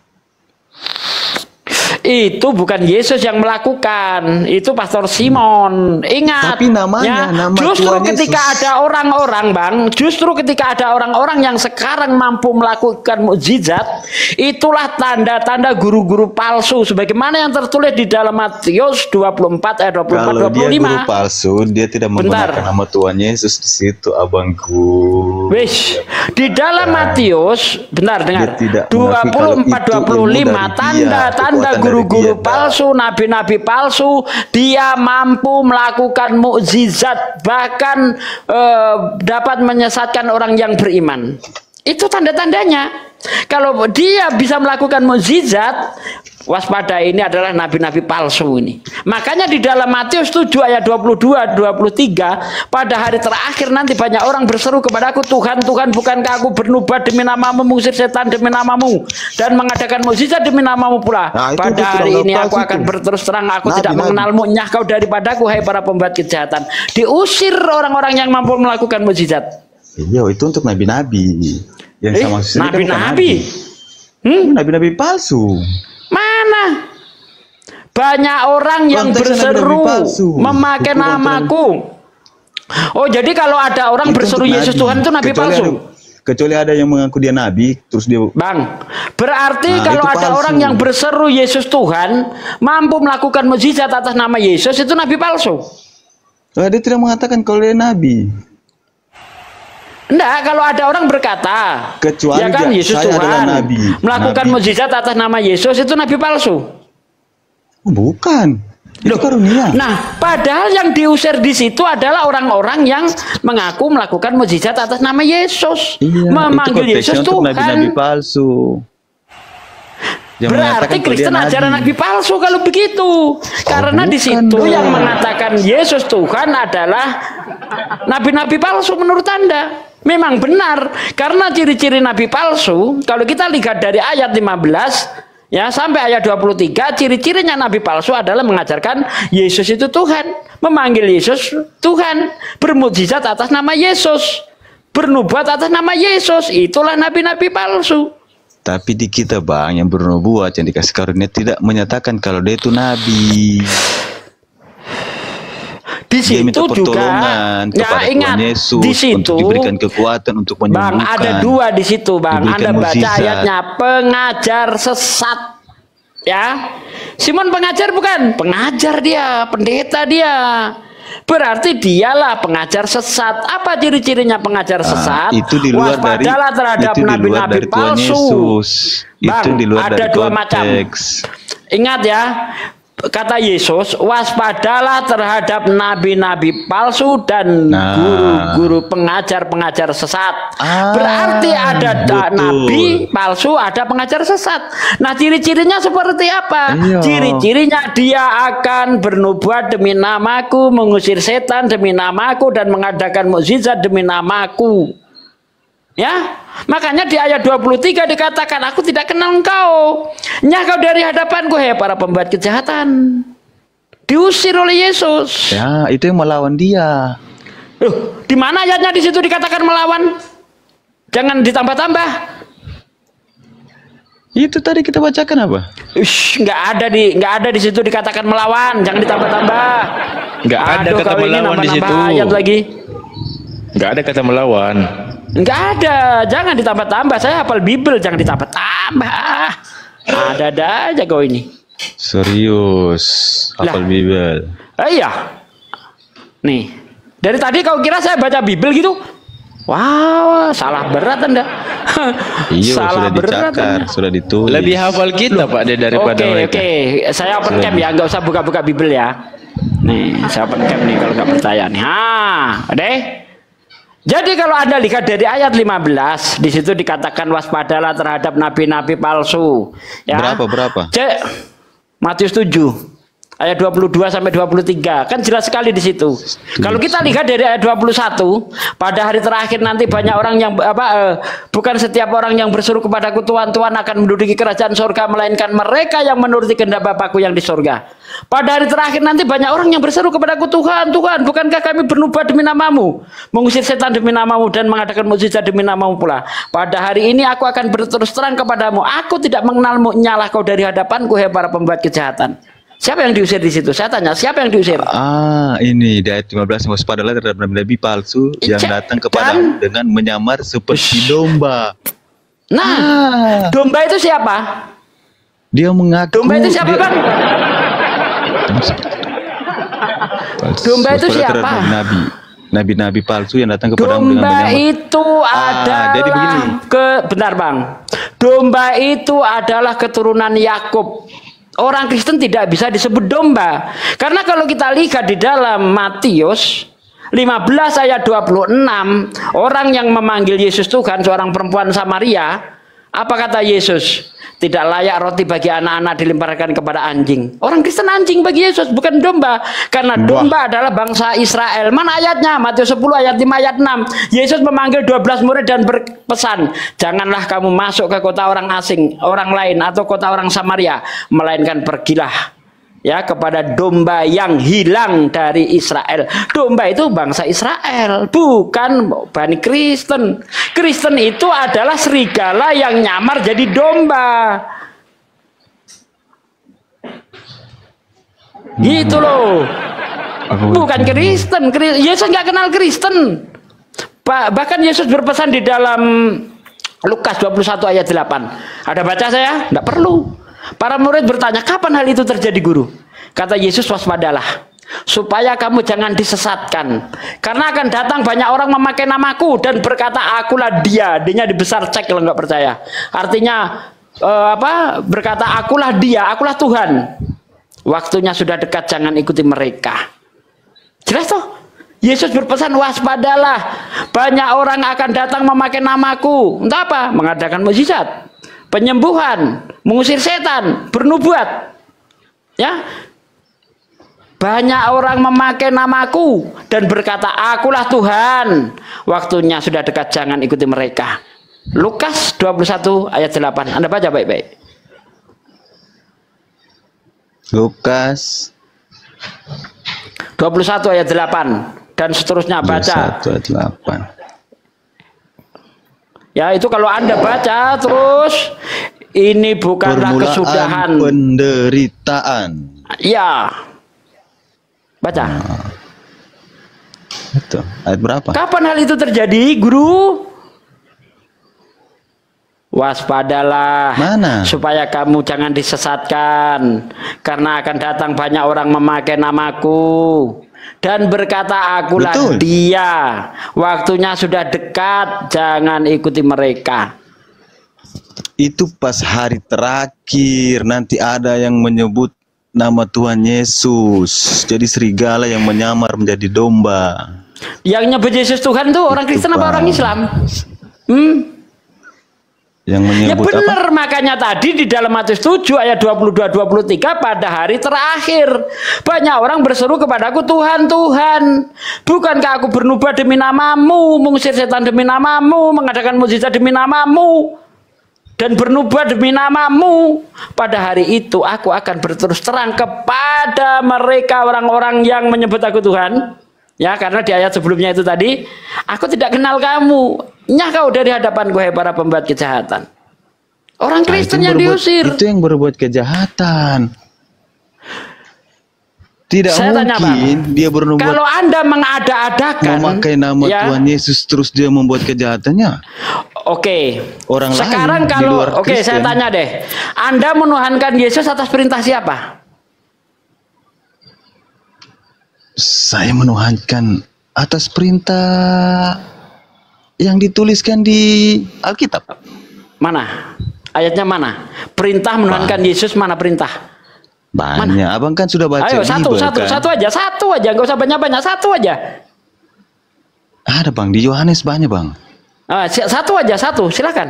Itu bukan Yesus yang melakukan, itu Pastor Simon. Ingat, tapi namanya, nama justru Tuhan ketika Yesus. ada orang-orang, Bang, justru ketika ada orang-orang yang sekarang mampu melakukan mukjizat, itulah tanda-tanda guru-guru palsu, sebagaimana yang tertulis di dalam Matius 24 ayat 24 Kalau 25. dia guru palsu, dia tidak menggunakan nama Tuhan Yesus di situ, abangku. Wish, di dalam Matius, benar dengar, 24 25 tanda-tanda guru-guru palsu, nabi-nabi palsu, dia mampu melakukan mukjizat, bahkan dapat menyesatkan orang yang beriman. Itu tanda-tandanya. Kalau dia bisa melakukan mukjizat, waspada, ini adalah nabi-nabi palsu ini. Makanya di dalam Matius 7 ayat 22 23, pada hari terakhir nanti banyak orang berseru kepadaku, Tuhan, Tuhan, bukankah aku bernubuat demi namamu, mengusir setan demi namamu, dan mengadakan mukjizat demi namamu pula. Pada hari ini aku akan berterus terang, aku tidak mengenalmu, nyah kau daripadaku, hai para pembuat kejahatan. Diusir orang-orang yang mampu melakukan mukjizat. Iya, itu untuk nabi-nabi. Yang sama nabi-nabi. Nabi-nabi palsu. Mana? Banyak orang yang berseru memakai namaku. Oh, jadi kalau ada orang berseru Yesus Tuhan itu nabi palsu. Kecuali ada yang mengaku dia nabi, terus dia. Bang, berarti kalau ada orang yang berseru Yesus Tuhan, mampu melakukan mukjizat atas nama Yesus, itu nabi palsu. Dia tidak mengatakan kalau dia nabi. Enggak, kalau ada orang berkata, kecuali ya kan Yesus Tuhan melakukan mukjizat atas nama Yesus, itu nabi palsu. Bukan. Itu karunia. Nah, padahal yang diusir di situ adalah orang-orang yang mengaku melakukan mukjizat atas nama Yesus, memanggil Yesus Tuhan. Nabi-nabi palsu. Berarti Kristen ajaran nabi palsu kalau begitu. Karena di situ yang mengatakan Yesus Tuhan adalah nabi-nabi palsu menurut Anda. Memang benar, karena ciri-ciri nabi palsu, kalau kita lihat dari ayat 15 ya sampai ayat 23, ciri-cirinya nabi palsu adalah mengajarkan Yesus itu Tuhan, memanggil Yesus Tuhan, bermukjizat atas nama Yesus, bernubuat atas nama Yesus. Itulah nabi-nabi palsu. Tapi di kita, Bang, yang bernubuat, yang dikasih karunia, tidak menyatakan kalau dia itu nabi. Di situ juga, ya ingat, Yesus, di situ untuk diberikan kekuatan untuk menyembuhkan. Bang, ada dua di situ, Bang. Anda baca ayatnya, pengajar sesat. Ya, Simon pengajar bukan? Pengajar dia, pendeta dia. Berarti dialah pengajar sesat. Apa ciri-cirinya pengajar sesat? Itu di luar waspadalah terhadap nabi-nabi palsu. Bang, itu di luar ada dari dua konteks. macam. Ingat ya. kata Yesus, waspadalah terhadap nabi-nabi palsu dan guru-guru pengajar-pengajar sesat. Berarti ada nabi palsu, ada pengajar sesat. Nah, ciri-cirinya seperti apa? Ciri-cirinya dia akan bernubuat demi namaku, mengusir setan demi namaku, dan mengadakan mukjizat demi namaku. Ya, makanya di ayat 23 dikatakan, aku tidak kenal engkau, nyah kau dari hadapanku, hei para pembuat kejahatan. Diusir oleh Yesus. Ya, itu yang melawan dia. Loh, di mana ayatnya di situ dikatakan melawan? Jangan ditambah-tambah. Itu tadi kita bacakan apa? Nggak ada di situ dikatakan melawan, jangan ditambah-tambah. Nggak ada kata melawan di situ. Ayat lagi. Nggak ada kata melawan. Nggak ada, jangan ditambah-tambah. Saya hafal Bible, jangan ditambah-tambah. Ada aja kau ini. Serius, hafal Bible. Iya. Nih, dari tadi kau kira saya baca Bible gitu? Wow, salah berat Anda. Iya, salah sudah berat dicakar, sudah ditulis. Lebih hafal kita Pak daripada mereka. Oke, saya open cam ya, nggak usah buka-buka Bible ya. Nih, saya open cam nih kalau nggak percaya nih. Deh. Jadi kalau Anda lihat dari ayat 15, di situ dikatakan waspadalah terhadap nabi-nabi palsu. Ya. Berapa? Matius 7 ayat 22 sampai 23. Kan jelas sekali di situ. Kalau kita lihat dari ayat 21, pada hari terakhir nanti banyak orang yang bukan setiap orang yang berseru kepadaku Tuhan, Tuhan akan menduduki kerajaan surga, melainkan mereka yang menuruti kehendak Bapakku yang di surga. Pada hari terakhir nanti banyak orang yang berseru kepadaku, Tuhan, Tuhan, bukankah kami bernubuat demi namamu, mengusir setan demi namamu, dan mengadakan mukjizat demi namamu pula. Pada hari ini aku akan berterus terang kepadamu, aku tidak mengenalmu, nyalah kau dari hadapanku, hei para pembuat kejahatan. Siapa yang diusir di situ? Saya tanya, siapa yang diusir? Ini di ayat 15, waspadalah terhadap nabi-nabi palsu yang datang kepadamu dengan menyamar seperti domba. Nah, domba itu siapa? Dia mengaku. Domba itu siapa, Bang? Domba itu siapa? Nabi-nabi palsu yang datang kepadamu dengan menyamar. Domba itu adalah jadi begini. Bentar Bang. Domba itu adalah keturunan Yakub. Orang Kristen tidak bisa disebut domba. Karena kalau kita lihat di dalam Matius 15 ayat 26, orang yang memanggil Yesus Tuhan, seorang perempuan Samaria, apa kata Yesus? Tidak layak roti bagi anak-anak dilemparkan kepada anjing. Orang Kristen anjing bagi Yesus, bukan domba. Karena domba adalah bangsa Israel. Mana ayatnya? Matius 10 ayat 5 ayat 6. Yesus memanggil 12 murid dan berpesan, janganlah kamu masuk ke kota orang asing, orang lain, atau kota orang Samaria, melainkan pergilah ya kepada domba yang hilang dari Israel. Domba itu bangsa Israel, bukan Bani Kristen. Kristen itu adalah serigala yang nyamar jadi domba. Gitu loh. Bukan Kristen. Yesus nggak kenal Kristen. Bahkan Yesus berpesan di dalam Lukas 21 ayat 8. Ada baca saya? Nggak perlu. Para murid bertanya, kapan hal itu terjadi, Guru? Kata Yesus, waspadalah, supaya kamu jangan disesatkan. Karena akan datang banyak orang memakai namaku dan berkata, akulah dia. Dia dibesar cek kalau nggak percaya. Artinya, berkata, akulah dia, akulah Tuhan. Waktunya sudah dekat, jangan ikuti mereka. Jelas toh? Yesus berpesan, waspadalah. Banyak orang akan datang memakai namaku. Entah apa? Mengadakan mukjizat, penyembuhan, mengusir setan, bernubuat. Ya. Banyak orang memakai namaku dan berkata, akulah Tuhan. Waktunya sudah dekat, jangan ikuti mereka. Lukas 21 ayat 8. Anda baca baik-baik. Lukas 21 ayat 8 dan seterusnya, baca. 21 ayat 8. Ya, itu kalau Anda baca terus, ini bukanlah permulaan kesudahan penderitaan. Ya. Baca. Itu ayat berapa? Kapan hal itu terjadi, Guru? Waspadalah. Mana? Supaya kamu jangan disesatkan, karena akan datang banyak orang memakai namaku dan berkata, akulah dia. Waktunya sudah dekat, jangan ikuti mereka. Itu pas hari terakhir nanti ada yang menyebut nama Tuhan Yesus. Jadi serigala yang menyamar menjadi domba. Yang nyebut Yesus Tuhan tuh orang Kristen apa orang Islam? Yang Ya menyebut apa? benar, makanya tadi di dalam Matius 7 ayat 22-23 pada hari terakhir banyak orang berseru kepadaku, Tuhan, Tuhan, bukankah aku bernubuat demi namamu, mengusir setan demi namamu, mengadakan mukjizat demi namamu, dan bernubuat demi namamu. Pada hari itu aku akan berterus terang kepada mereka orang-orang yang menyebut aku Tuhan. Ya, karena di ayat sebelumnya itu tadi, aku tidak kenal kamu. Nyah kau dari hadapanku, hai para pembuat kejahatan. Orang Kristen yang diusir. Itu yang berbuat kejahatan. Tidak Saya tanya, mungkin dia bernubuat. Kalau Anda mengada-adakan, memakai nama Tuhan Yesus terus dia membuat kejahatannya. Oke. Orang sekarang lain di kalau luar saya Kristen. tanya deh, Anda menuhankan Yesus atas perintah siapa? Saya menuhankan atas perintah yang dituliskan di Alkitab. Mana? Ayatnya mana? Perintah menuhankan Yesus, mana perintah? Banyak. Abang kan sudah baca. Ayo satu Bible, kan? satu aja, nggak usah banyak-banyak, satu aja. Ada bang, di Yohanes banyak bang. Satu aja, silakan.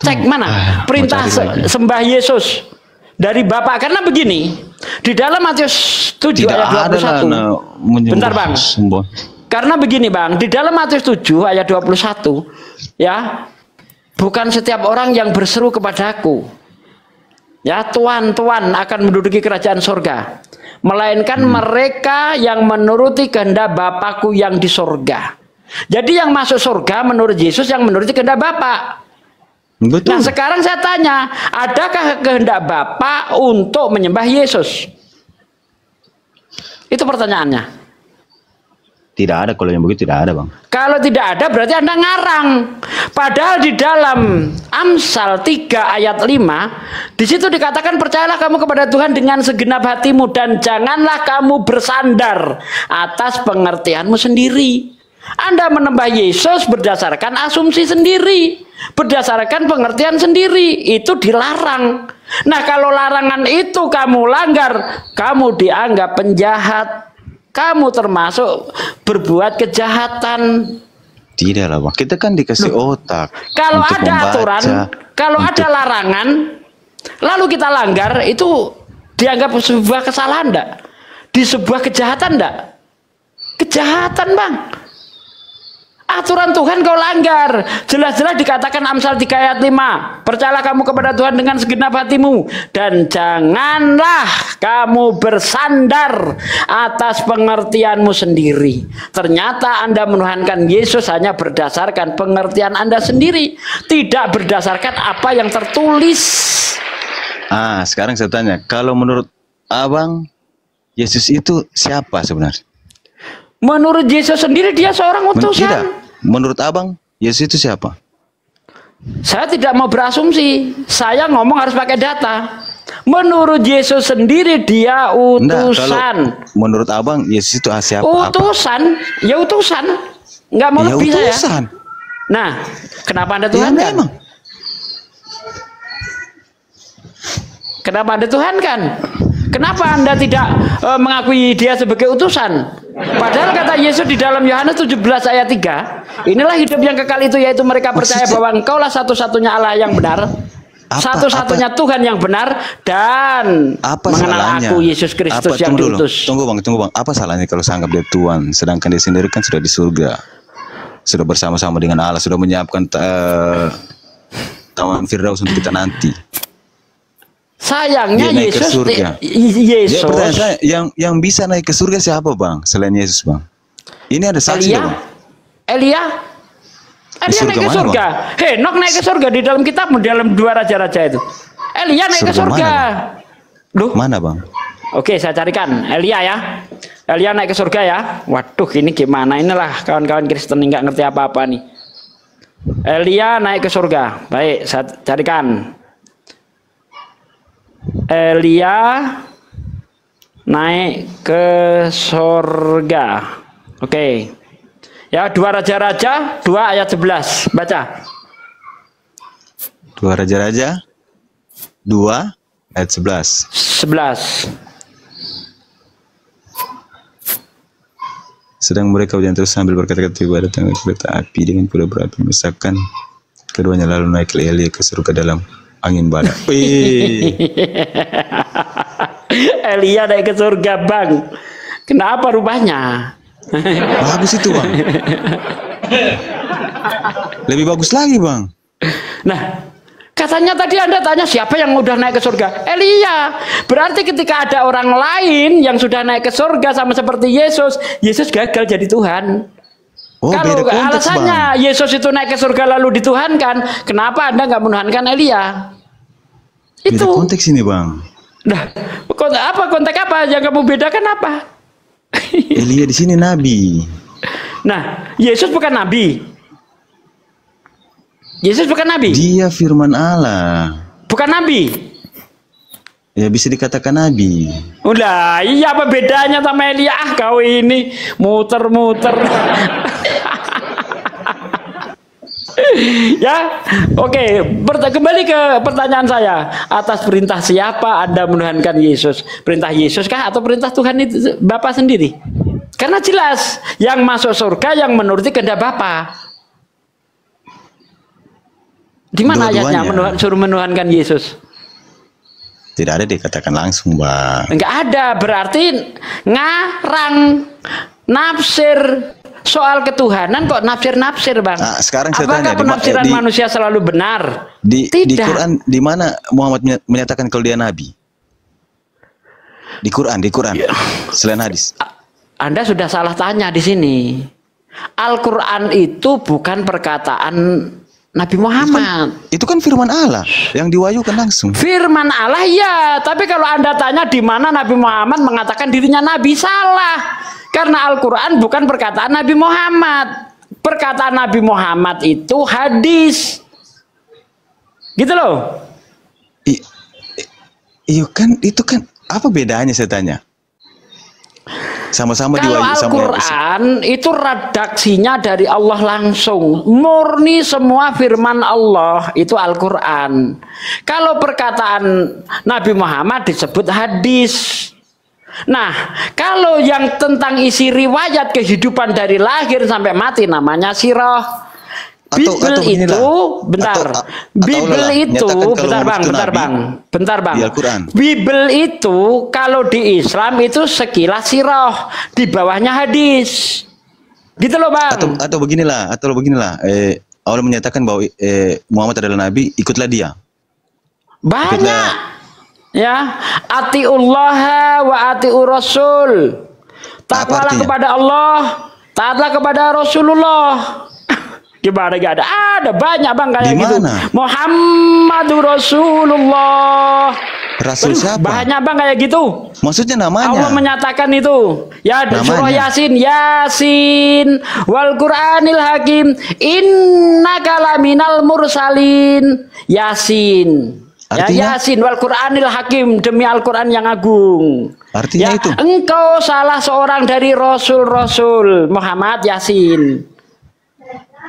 Cek mana perintah sembah Yesus dari Bapa. Karena begini, di dalam Matius 7 ayat 21. Bentar bang. Karena begini bang, di dalam Matius 7 ayat 21, ya, bukan setiap orang yang berseru kepadaku, ya, Tuhan, Tuhan akan menduduki kerajaan sorga, melainkan mereka yang menuruti kehendak Bapakku yang di sorga. Jadi yang masuk surga menurut Yesus yang menuruti kehendak Bapa. Betul. Nah sekarang saya tanya, adakah kehendak Bapa untuk menyembah Yesus? Itu pertanyaannya. Tidak ada, kalau yang begitu tidak ada bang. Kalau tidak ada berarti Anda ngarang. Padahal di dalam Amsal 3 ayat 5, di situ dikatakan percayalah kamu kepada Tuhan dengan segenap hatimu dan janganlah kamu bersandar atas pengertianmu sendiri. Anda menyembah Yesus berdasarkan asumsi sendiri, berdasarkan pengertian sendiri, itu dilarang. Nah kalau larangan itu kamu langgar, kamu dianggap penjahat, kamu termasuk berbuat kejahatan. Tidak lah bang, kita kan dikasih otak. Kalau untuk ada membaca, aturan, kalau ada larangan, lalu kita langgar, itu dianggap sebuah kesalahan enggak? Di sebuah kejahatan enggak? Kejahatan bang. Aturan Tuhan kau langgar. Jelas-jelas dikatakan Amsal 3 ayat 5. Percayalah kamu kepada Tuhan dengan segenap hatimu. Dan janganlah kamu bersandar atas pengertianmu sendiri. Ternyata Anda menuhankan Yesus hanya berdasarkan pengertian Anda sendiri. Tidak berdasarkan apa yang tertulis. Sekarang saya tanya. Kalau menurut abang, Yesus itu siapa sebenarnya? Menurut Yesus sendiri dia seorang utusan. Tidak. Menurut abang, Yesus itu siapa? Saya tidak mau berasumsi. Saya ngomong harus pakai data. Menurut Yesus sendiri dia utusan. Menurut abang, Yesus itu siapa? Utusan, ya utusan. Nggak mau lebih utusan. saya. Nah, kenapa Anda tuhankan? Kenapa Anda tuhankan? Kenapa Anda tidak mengakui dia sebagai utusan? Padahal kata Yesus di dalam Yohanes 17 ayat 3, inilah hidup yang kekal itu, yaitu mereka percaya bahwa Engkaulah satu-satunya Allah yang benar, satu-satunya Tuhan yang benar, dan mengenal aku Yesus Kristus yang diutus. Tunggu bang. Apa salahnya kalau saya anggap dia Tuhan, sedangkan dia sendiri kan sudah di surga, sudah bersama-sama dengan Allah, sudah menyiapkan taman Firdaus untuk kita nanti. Sayangnya dia naik Yesus, ke surga. Yesus. Pertanyaan saya, yang bisa naik ke surga siapa bang? Selain Yesus bang? Ini ada saksi bang. Elia naik ke surga. Henok naik ke surga di dalam kitab, dalam 2 raja-raja itu. Elia naik ke surga. Mana bang? Oke, saya carikan Elia ya. Elia naik ke surga ya. Waduh, ini gimana? Inilah kawan-kawan Kristen nggak ngerti apa-apa nih. Elia naik ke surga. Baik, saya carikan. Elia naik ke surga. Oke. Ya, 2 Raja-Raja 2 ayat 11. Baca. 2 Raja-Raja 2 ayat 11. Sedang mereka berjalan terus sambil berkata-kata tiba datang kereta api dengan kuda berapi memisahkan keduanya lalu naik Elia ke surga dalam angin badak. Elia naik ke surga, Bang. Kenapa rupanya? Bagus itu, Bang. Lebih bagus lagi, Bang. Nah, katanya tadi Anda tanya siapa yang udah naik ke surga? Elia. Berarti ketika ada orang lain yang sudah naik ke surga sama seperti Yesus, Yesus gagal jadi Tuhan. Oh, kalau beda konteks, alasannya Bang. Yesus itu naik ke surga lalu dituhankan, kenapa Anda nggak menuhankan Elia? Beda konteks ini, Bang. Nah, konteks apa yang kamu bedakan apa? Elia di sini nabi. Nah, Yesus bukan nabi. Yesus bukan nabi. Dia firman Allah. Bukan nabi. Ya bisa dikatakan nabi. Udah, iya apa bedanya sama Elia? Ah, kau ini muter-muter. Ya, oke. Kembali ke pertanyaan saya. Atas perintah siapa Anda menuhankan Yesus? Perintah Yesus kah atau perintah Tuhan itu Bapa sendiri? Karena jelas yang masuk surga yang menuruti kehendak Bapa. Di mana ayatnya suruh menuhankan Yesus? Tidak ada dikatakan langsung, Bang. Enggak ada, berarti ngarang nafsir soal ketuhanan kok nafsir-nafsir, Bang. Nah, sekarang saya apakah tanya, penafsiran manusia selalu benar? Di Tidak. Quran di mana Muhammad menyatakan kalau dia nabi? Di Quran, selain hadis. Anda sudah salah tanya di sini. Al-Quran itu bukan perkataan Nabi Muhammad. Itu kan firman Allah yang diwahyukan langsung. Firman Allah ya, tapi kalau Anda tanya di mana Nabi Muhammad mengatakan dirinya nabi, salah. Karena Al-Quran bukan perkataan Nabi Muhammad. Perkataan Nabi Muhammad itu hadis. Gitu loh. Iya kan, itu kan apa bedanya saya tanya? Sama-sama kalau Al-Quran itu redaksinya dari Allah langsung, murni semua firman Allah itu Al-Quran. Kalau perkataan Nabi Muhammad disebut hadis. Nah, kalau yang tentang isi riwayat kehidupan dari lahir sampai mati namanya sirah. Bible itu, bentar. Bible itu, bentar bang. Bible itu kalau di Islam itu sekilas sirah, di bawahnya hadis. Gitu loh, Bang. Atau beginilah. Allah menyatakan bahwa Muhammad adalah nabi, ikutlah dia. Banyak. Ya, atiullaha wa atiur rasul. Taatlah kepada Allah, taatlah kepada Rasulullah. Gimana gak ada? Ada banyak, Bang, kayak gitu. Muhammadur Rasulullah. Rasul siapa? Banyak, Bang, kayak gitu. Maksudnya namanya? Allah menyatakan itu. Ya, di surah Yasin, wal Qur'anil Hakim, innaka laminal mursalin. Yasin. Ya, Yasin wal Qur'anil Hakim, demi Al-Qur'an yang agung. Artinya itu. Engkau salah seorang dari rasul-rasul. Muhammad Yasin.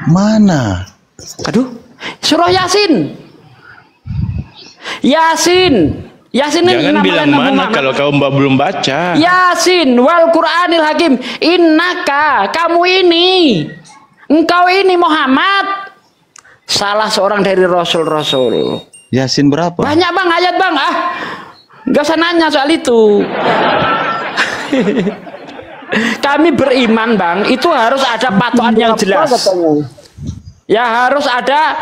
Mana? Aduh, surah Yasin. Yasin jangan bilang mana kalau kau belum baca. Yasin wal Qur'anil Hakim, innaka, kamu ini, engkau ini Muhammad salah seorang dari rasul-rasul. Yasin berapa? Banyak, Bang, ayat, Bang. Gak usah nanya soal itu. Kami beriman, Bang, itu harus ada patokan yang jelas. Ya, harus ada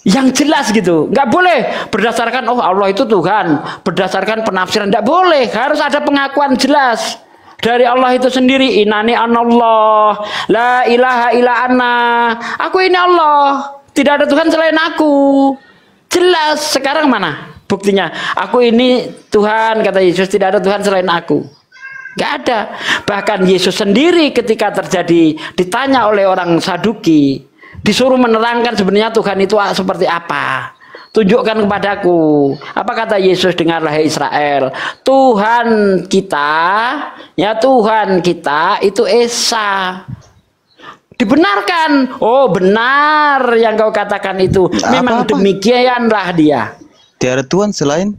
yang jelas gitu. Nggak boleh berdasarkan Allah itu Tuhan, berdasarkan penafsiran, nggak boleh. Harus ada pengakuan jelas dari Allah itu sendiri. Innani anallah, la ilaha illa anna. Aku ini Allah, tidak ada Tuhan selain aku. Jelas. Sekarang mana buktinya? Aku ini Tuhan, kata Yesus, tidak ada Tuhan selain aku. Gak ada. Bahkan Yesus sendiri ketika ditanya oleh orang Saduki, disuruh menerangkan sebenarnya Tuhan itu seperti apa. Tunjukkan kepadaku. Apa kata Yesus? Dengarlah Israel. Tuhan kita itu Esa. Dibenarkan. Oh, benar yang kau katakan itu. Memang demikianlah dia. Tiada Tuhan selain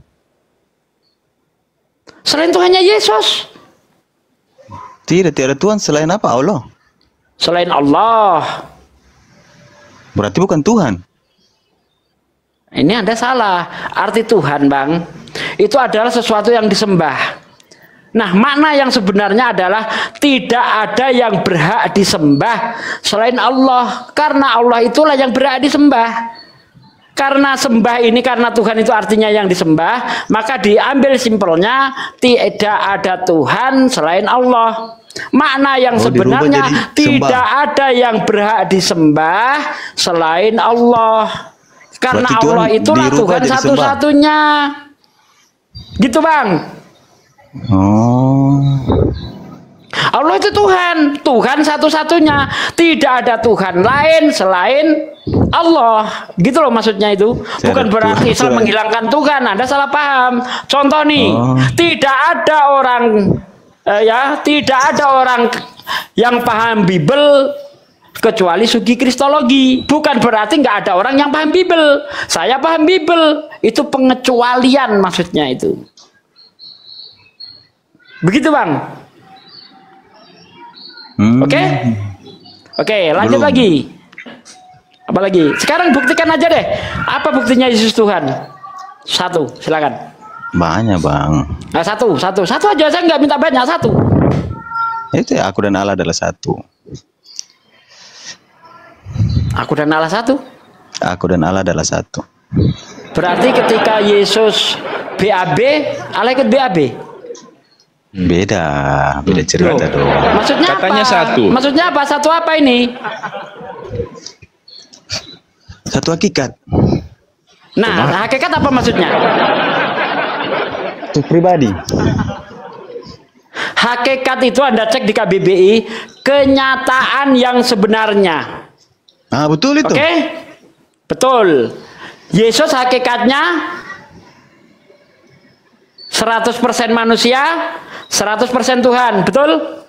Tuhannya Yesus. Tidak, tiada Tuhan selain apa? Allah. selain Allah. Berarti bukan Tuhan. Ini Anda salah. Arti Tuhan, Bang, itu adalah sesuatu yang disembah. Nah, makna yang sebenarnya adalah tidak ada yang berhak disembah selain Allah. Karena Allah itulah yang berhak disembah. Karena sembah ini, karena Tuhan itu artinya yang disembah, maka diambil simpelnya tidak ada Tuhan selain Allah. Makna yang sebenarnya tidak ada yang berhak disembah selain Allah. Karena Berarti Allah itulah Tuhan satu-satunya. Gitu, Bang. Oh. Allah itu Tuhan, Tuhan satu-satunya, tidak ada Tuhan lain selain Allah. Gitu loh maksudnya itu. Bukan berarti Islam menghilangkan Tuhan. Anda salah paham. Contoh nih, tidak ada orang tidak ada orang yang paham Bible kecuali Sugi Kristologi. Bukan berarti nggak ada orang yang paham Bible. Saya paham Bible. Itu pengecualian maksudnya itu. Begitu, Bang. Oke, lanjut lagi. Apa lagi? Sekarang buktikan aja deh. Apa buktinya Yesus Tuhan? Satu, silakan. Banyak, Bang. Nah, satu aja, saya nggak minta banyak, satu. Itu ya, aku dan Allah adalah satu. Aku dan Allah satu. Aku dan Allah adalah satu. Berarti ketika Yesus BAB, Allah ikut BAB. Beda cerita dong. Maksudnya Katanya apa? satu. Maksudnya apa? Satu apa ini? Satu hakikat. Nah, hakikat apa maksudnya? Itu pribadi. Hakikat itu Anda cek di KBBI, kenyataan yang sebenarnya. Ah, betul itu. Oke? Betul. Yesus hakikatnya 100% manusia, 100% Tuhan, betul?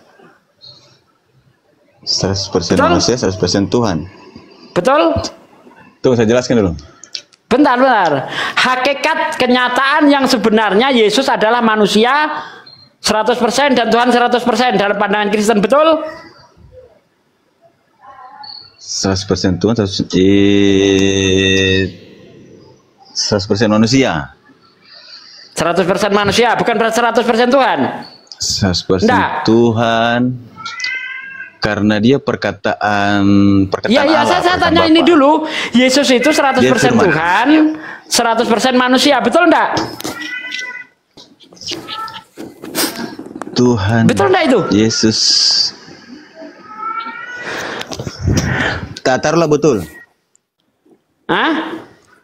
100% manusia, 100% Tuhan. Betul? Tunggu, saya jelaskan dulu. Bentar. Hakikat kenyataan yang sebenarnya Yesus adalah manusia 100% dan Tuhan 100% dalam pandangan Kristen, betul? 100% Tuhan, 100% manusia. 100% manusia, bukan 100% Tuhan. 100% Nggak. Tuhan. Karena dia perkataan Ya, Allah. saya tanya ini dulu. Yesus itu 100% Tuhan, 100% manusia, betul enggak? Tuhan. Betul enggak itu? Yesus. Taruhlah betul. Hah?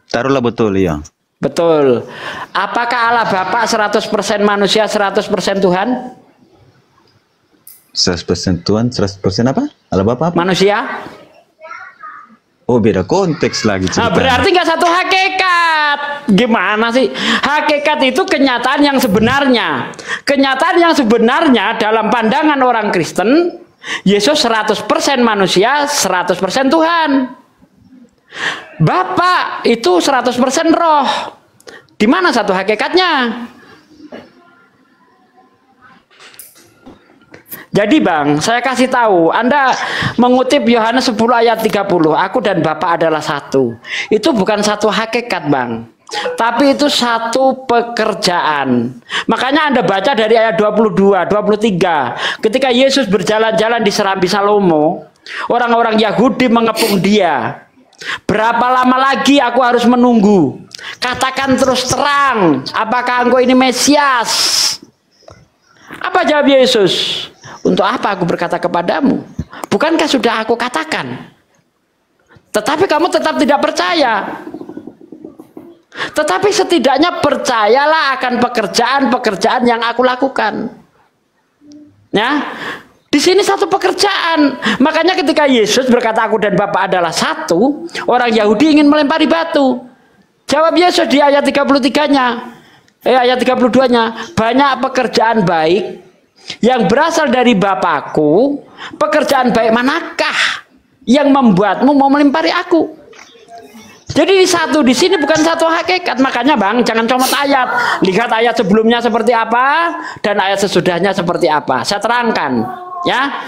Taruhlah betul, iya. Betul. Apakah Allah Bapa 100% manusia, 100% Tuhan? 100% Tuhan, 100% apa? Allah Bapa apa? Manusia. Oh, beda konteks lagi Nah, ceritanya. berarti nggak satu hakikat. Gimana sih? Hakikat itu kenyataan yang sebenarnya. Kenyataan yang sebenarnya dalam pandangan orang Kristen, Yesus 100% manusia, 100% Tuhan. Bapa itu 100% roh. Di mana satu hakikatnya? Jadi, Bang, saya kasih tahu, Anda mengutip Yohanes 10 ayat 30, aku dan Bapa adalah satu. Itu bukan satu hakikat, Bang. Tapi itu satu pekerjaan. Makanya Anda baca dari ayat 22, 23. Ketika Yesus berjalan-jalan di Serambi Salomo, orang-orang Yahudi mengepung dia. Berapa lama lagi aku harus menunggu? Katakan terus terang, apakah engkau ini Mesias? Apa jawab Yesus? Untuk apa aku berkata kepadamu? Bukankah sudah aku katakan? Tetapi kamu tetap tidak percaya. Tetapi setidaknya percayalah akan pekerjaan-pekerjaan yang aku lakukan. Ya, di sini satu pekerjaan. Makanya ketika Yesus berkata aku dan Bapa adalah satu, orang Yahudi ingin melempari batu. Jawab Yesus di ayat 33-nya. Ayat 32-nya, banyak pekerjaan baik yang berasal dari Bapakku. Pekerjaan baik manakah yang membuatmu mau melempari aku? Jadi satu di sini bukan satu hakikat. Makanya, Bang, jangan comot ayat. Lihat ayat sebelumnya seperti apa dan ayat sesudahnya seperti apa. Saya terangkan. Ya,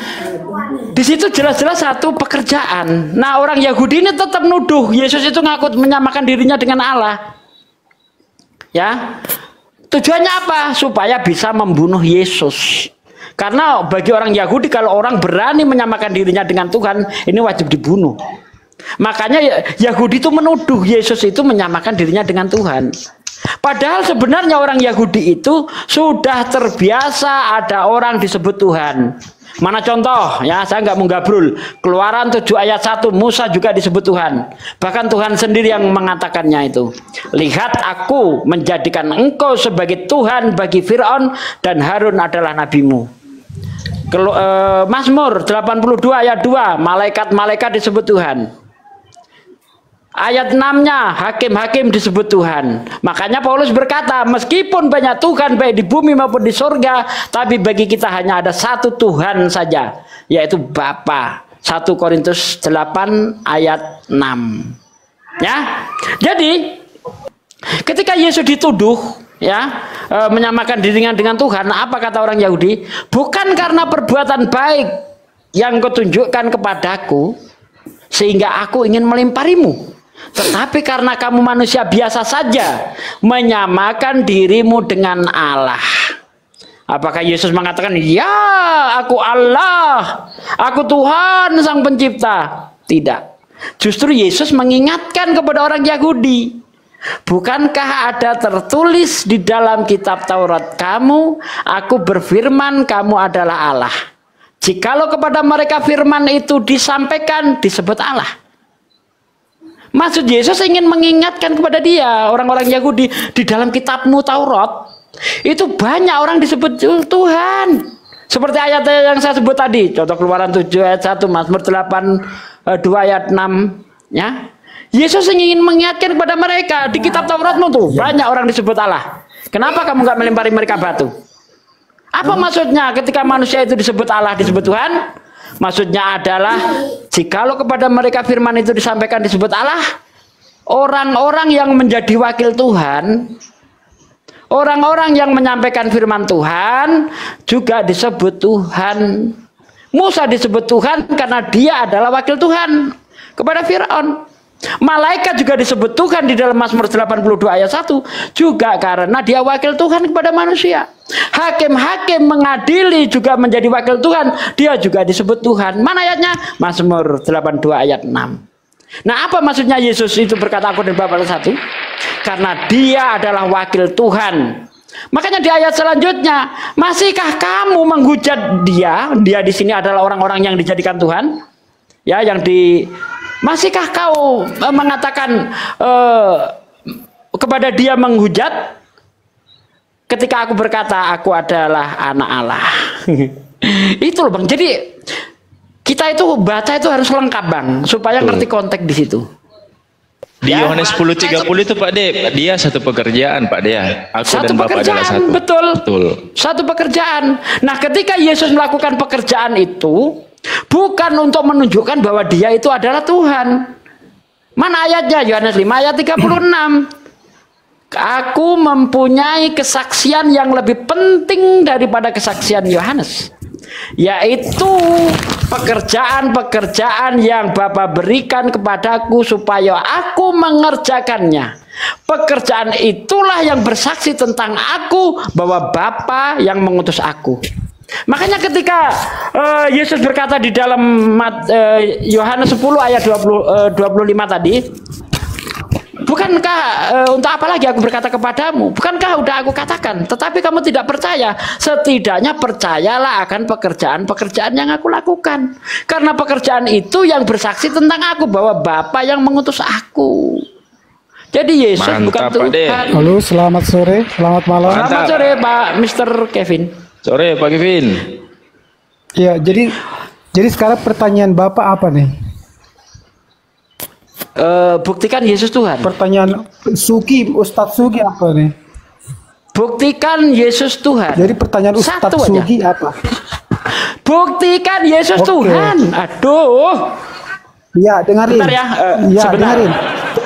di situ jelas-jelas satu pekerjaan. Nah, orang Yahudi ini tetap nuduh Yesus itu ngaku menyamakan dirinya dengan Allah. Ya, tujuannya apa? Supaya bisa membunuh Yesus. Karena bagi orang Yahudi kalau orang berani menyamakan dirinya dengan Tuhan, ini wajib dibunuh. Makanya Yahudi itu menuduh Yesus itu menyamakan dirinya dengan Tuhan. Padahal sebenarnya orang Yahudi itu sudah terbiasa ada orang disebut Tuhan. Mana contoh? Ya, saya nggak mau gabrul. Keluaran 7 ayat 1, Musa juga disebut Tuhan. Bahkan Tuhan sendiri yang mengatakannya itu. Lihat, aku menjadikan engkau sebagai Tuhan bagi Fir'aun dan Harun adalah nabimu. Mazmur 82 ayat 2, malaikat-malaikat disebut Tuhan. Ayat 6-nya, hakim-hakim disebut Tuhan. Makanya Paulus berkata, meskipun banyak Tuhan baik di bumi maupun di surga, tapi bagi kita hanya ada satu Tuhan saja, yaitu Bapa. 1 Korintus 8 ayat 6. Ya. Jadi, ketika Yesus dituduh ya menyamakan dirinya dengan Tuhan, apa kata orang Yahudi? Bukan karena perbuatan baik yang kau tunjukkan kepadaku, sehingga aku ingin melemparimu. Tetapi karena kamu manusia biasa saja, menyamakan dirimu dengan Allah. Apakah Yesus mengatakan, ya aku Allah, aku Tuhan sang pencipta? Tidak. Justru Yesus mengingatkan kepada orang Yahudi, bukankah ada tertulis di dalam kitab Taurat kamu, aku berfirman kamu adalah Allah. Jikalau kepada mereka firman itu disampaikan, disebut Allah. Maksud Yesus ingin mengingatkan kepada dia, orang-orang Yahudi, di dalam kitabmu Taurat, itu banyak orang disebut Tuhan. Seperti ayat yang saya sebut tadi, contoh Keluaran 7 ayat 1, Mazmur 8, 2 ayat 6. Ya. Yesus ingin mengingatkan kepada mereka, di kitab Tauratmu tuh, banyak orang disebut Allah. Kenapa kamu nggak melempari mereka batu? Apa maksudnya ketika manusia itu disebut Allah, disebut Tuhan? Maksudnya adalah jikalau kepada mereka firman itu disampaikan disebut Allah, orang-orang yang menjadi wakil Tuhan, orang-orang yang menyampaikan firman Tuhan juga disebut Tuhan. Musa disebut Tuhan karena dia adalah wakil Tuhan kepada Fir'aun. Malaikat juga disebut Tuhan di dalam Mazmur 82 ayat 1 juga karena dia wakil Tuhan kepada manusia. Hakim-hakim mengadili juga menjadi wakil Tuhan, dia juga disebut Tuhan. Mana ayatnya? Mazmur 82 ayat 6. Nah, apa maksudnya Yesus itu berkata aku dan Bapa satu? Karena dia adalah wakil Tuhan. Makanya di ayat selanjutnya, masihkah kamu menghujat dia? Dia di sini adalah orang-orang yang dijadikan Tuhan. Ya, masihkah kau mengatakan kepada dia menghujat ketika aku berkata aku adalah anak Allah? Itu loh Bang. Jadi kita itu baca itu harus lengkap Bang, supaya ngerti konteks di situ. Di Yohanes 10:30 itu Pak De, dia satu pekerjaan Pak De. Aku satu dan Bapak adalah satu. Betul. Satu pekerjaan. Nah, ketika Yesus melakukan pekerjaan itu, bukan untuk menunjukkan bahwa dia itu adalah Tuhan. Mana ayatnya? Yohanes 5 ayat 36. Aku mempunyai kesaksian yang lebih penting daripada kesaksian Yohanes, yaitu pekerjaan-pekerjaan yang Bapa berikan kepadaku supaya aku mengerjakannya. Pekerjaan itulah yang bersaksi tentang aku bahwa Bapa yang mengutus aku. Makanya ketika Yesus berkata di dalam Yohanes 10 ayat 25 tadi, bukankah untuk apa lagi aku berkata kepadamu? Bukankah udah aku katakan? Tetapi kamu tidak percaya. Setidaknya percayalah akan pekerjaan-pekerjaan yang aku lakukan. Karena pekerjaan itu yang bersaksi tentang aku bahwa Bapa yang mengutus aku. Jadi Yesus bukan Tuhan. Halo, selamat sore, selamat malam. Selamat sore Pak Mr. Kevin. Sore Pak Kevin. Ya, jadi sekarang pertanyaan Bapak apa nih? Buktikan Yesus Tuhan. Pertanyaan Ustadz Sugi apa nih? Buktikan Yesus Tuhan. Jadi pertanyaan Ustadz Sugi apa? Buktikan Yesus Tuhan. Aduh. Ya, dengerin. Bentar ya, ya, sebentar. dengerin.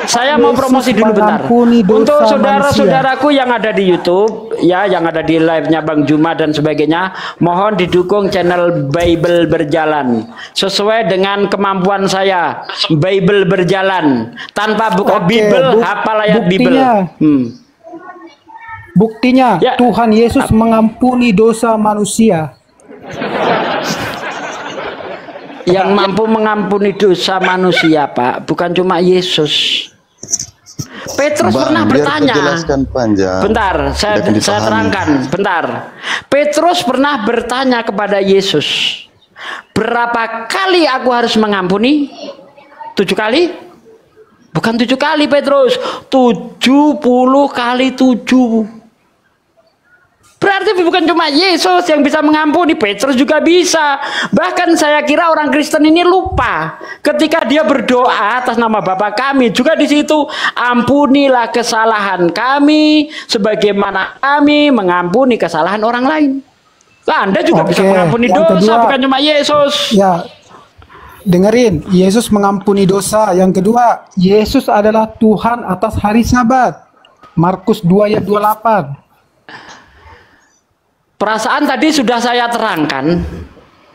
Saya mau promosi dulu bentar. mengampuni dosa Untuk saudara-saudaraku manusia. yang ada di YouTube, ya, yang ada di live-nya Bang Juma dan sebagainya, mohon didukung channel Bible Berjalan sesuai dengan kemampuan saya. Bible Berjalan tanpa buka Oke, Bible, hafal ayat Bible. Buktinya Ya. Tuhan Yesus mengampuni dosa manusia. Yang mampu mengampuni dosa manusia, Pak, bukan cuma Yesus. Petrus Bang, pernah biar bertanya. kujelaskan panjang. Bentar, saya Tidak akan dipahami. terangkan. Bentar. Petrus pernah bertanya kepada Yesus, berapa kali aku harus mengampuni? 7 kali? Bukan 7 kali, Petrus. 70 kali 7. Berarti bukan cuma Yesus yang bisa mengampuni, Petrus juga bisa. Bahkan saya kira orang Kristen ini lupa ketika dia berdoa atas nama Bapa kami, juga di situ, ampunilah kesalahan kami sebagaimana kami mengampuni kesalahan orang lain. Lah, Anda juga bisa mengampuni yang dosa, kedua, bukan cuma Yesus. Ya, dengerin, Yesus mengampuni dosa. Yang kedua, Yesus adalah Tuhan atas hari Sabat. Markus 2 ayat 28. Perasaan tadi sudah saya terangkan,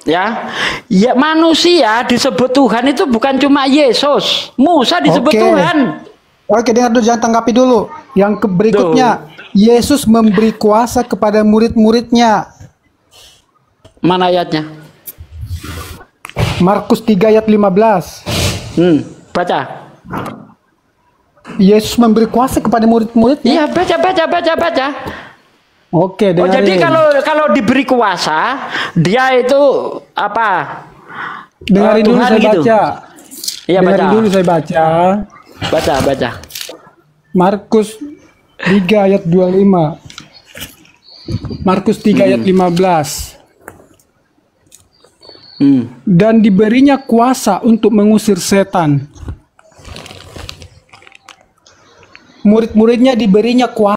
ya. Ya, manusia disebut Tuhan itu bukan cuma Yesus. Musa disebut Tuhan. Oke, dengar dulu, jangan tanggapi dulu. Yang berikutnya, Yesus memberi kuasa kepada murid-muridnya. Mana ayatnya? Markus 3 ayat 15. Baca. Yesus memberi kuasa kepada murid-muridnya. Iya, baca. Oke, Oh, dengerin. jadi kalau diberi kuasa, dia itu apa? Dengerin dulu Tuhan saya gitu. baca. Iya, Dengerin baca. dulu saya baca. Baca. Markus 3 ayat 25. Markus 3 ayat 15. Dan diberinya kuasa untuk mengusir setan. Murid-muridnya diberinya kuasa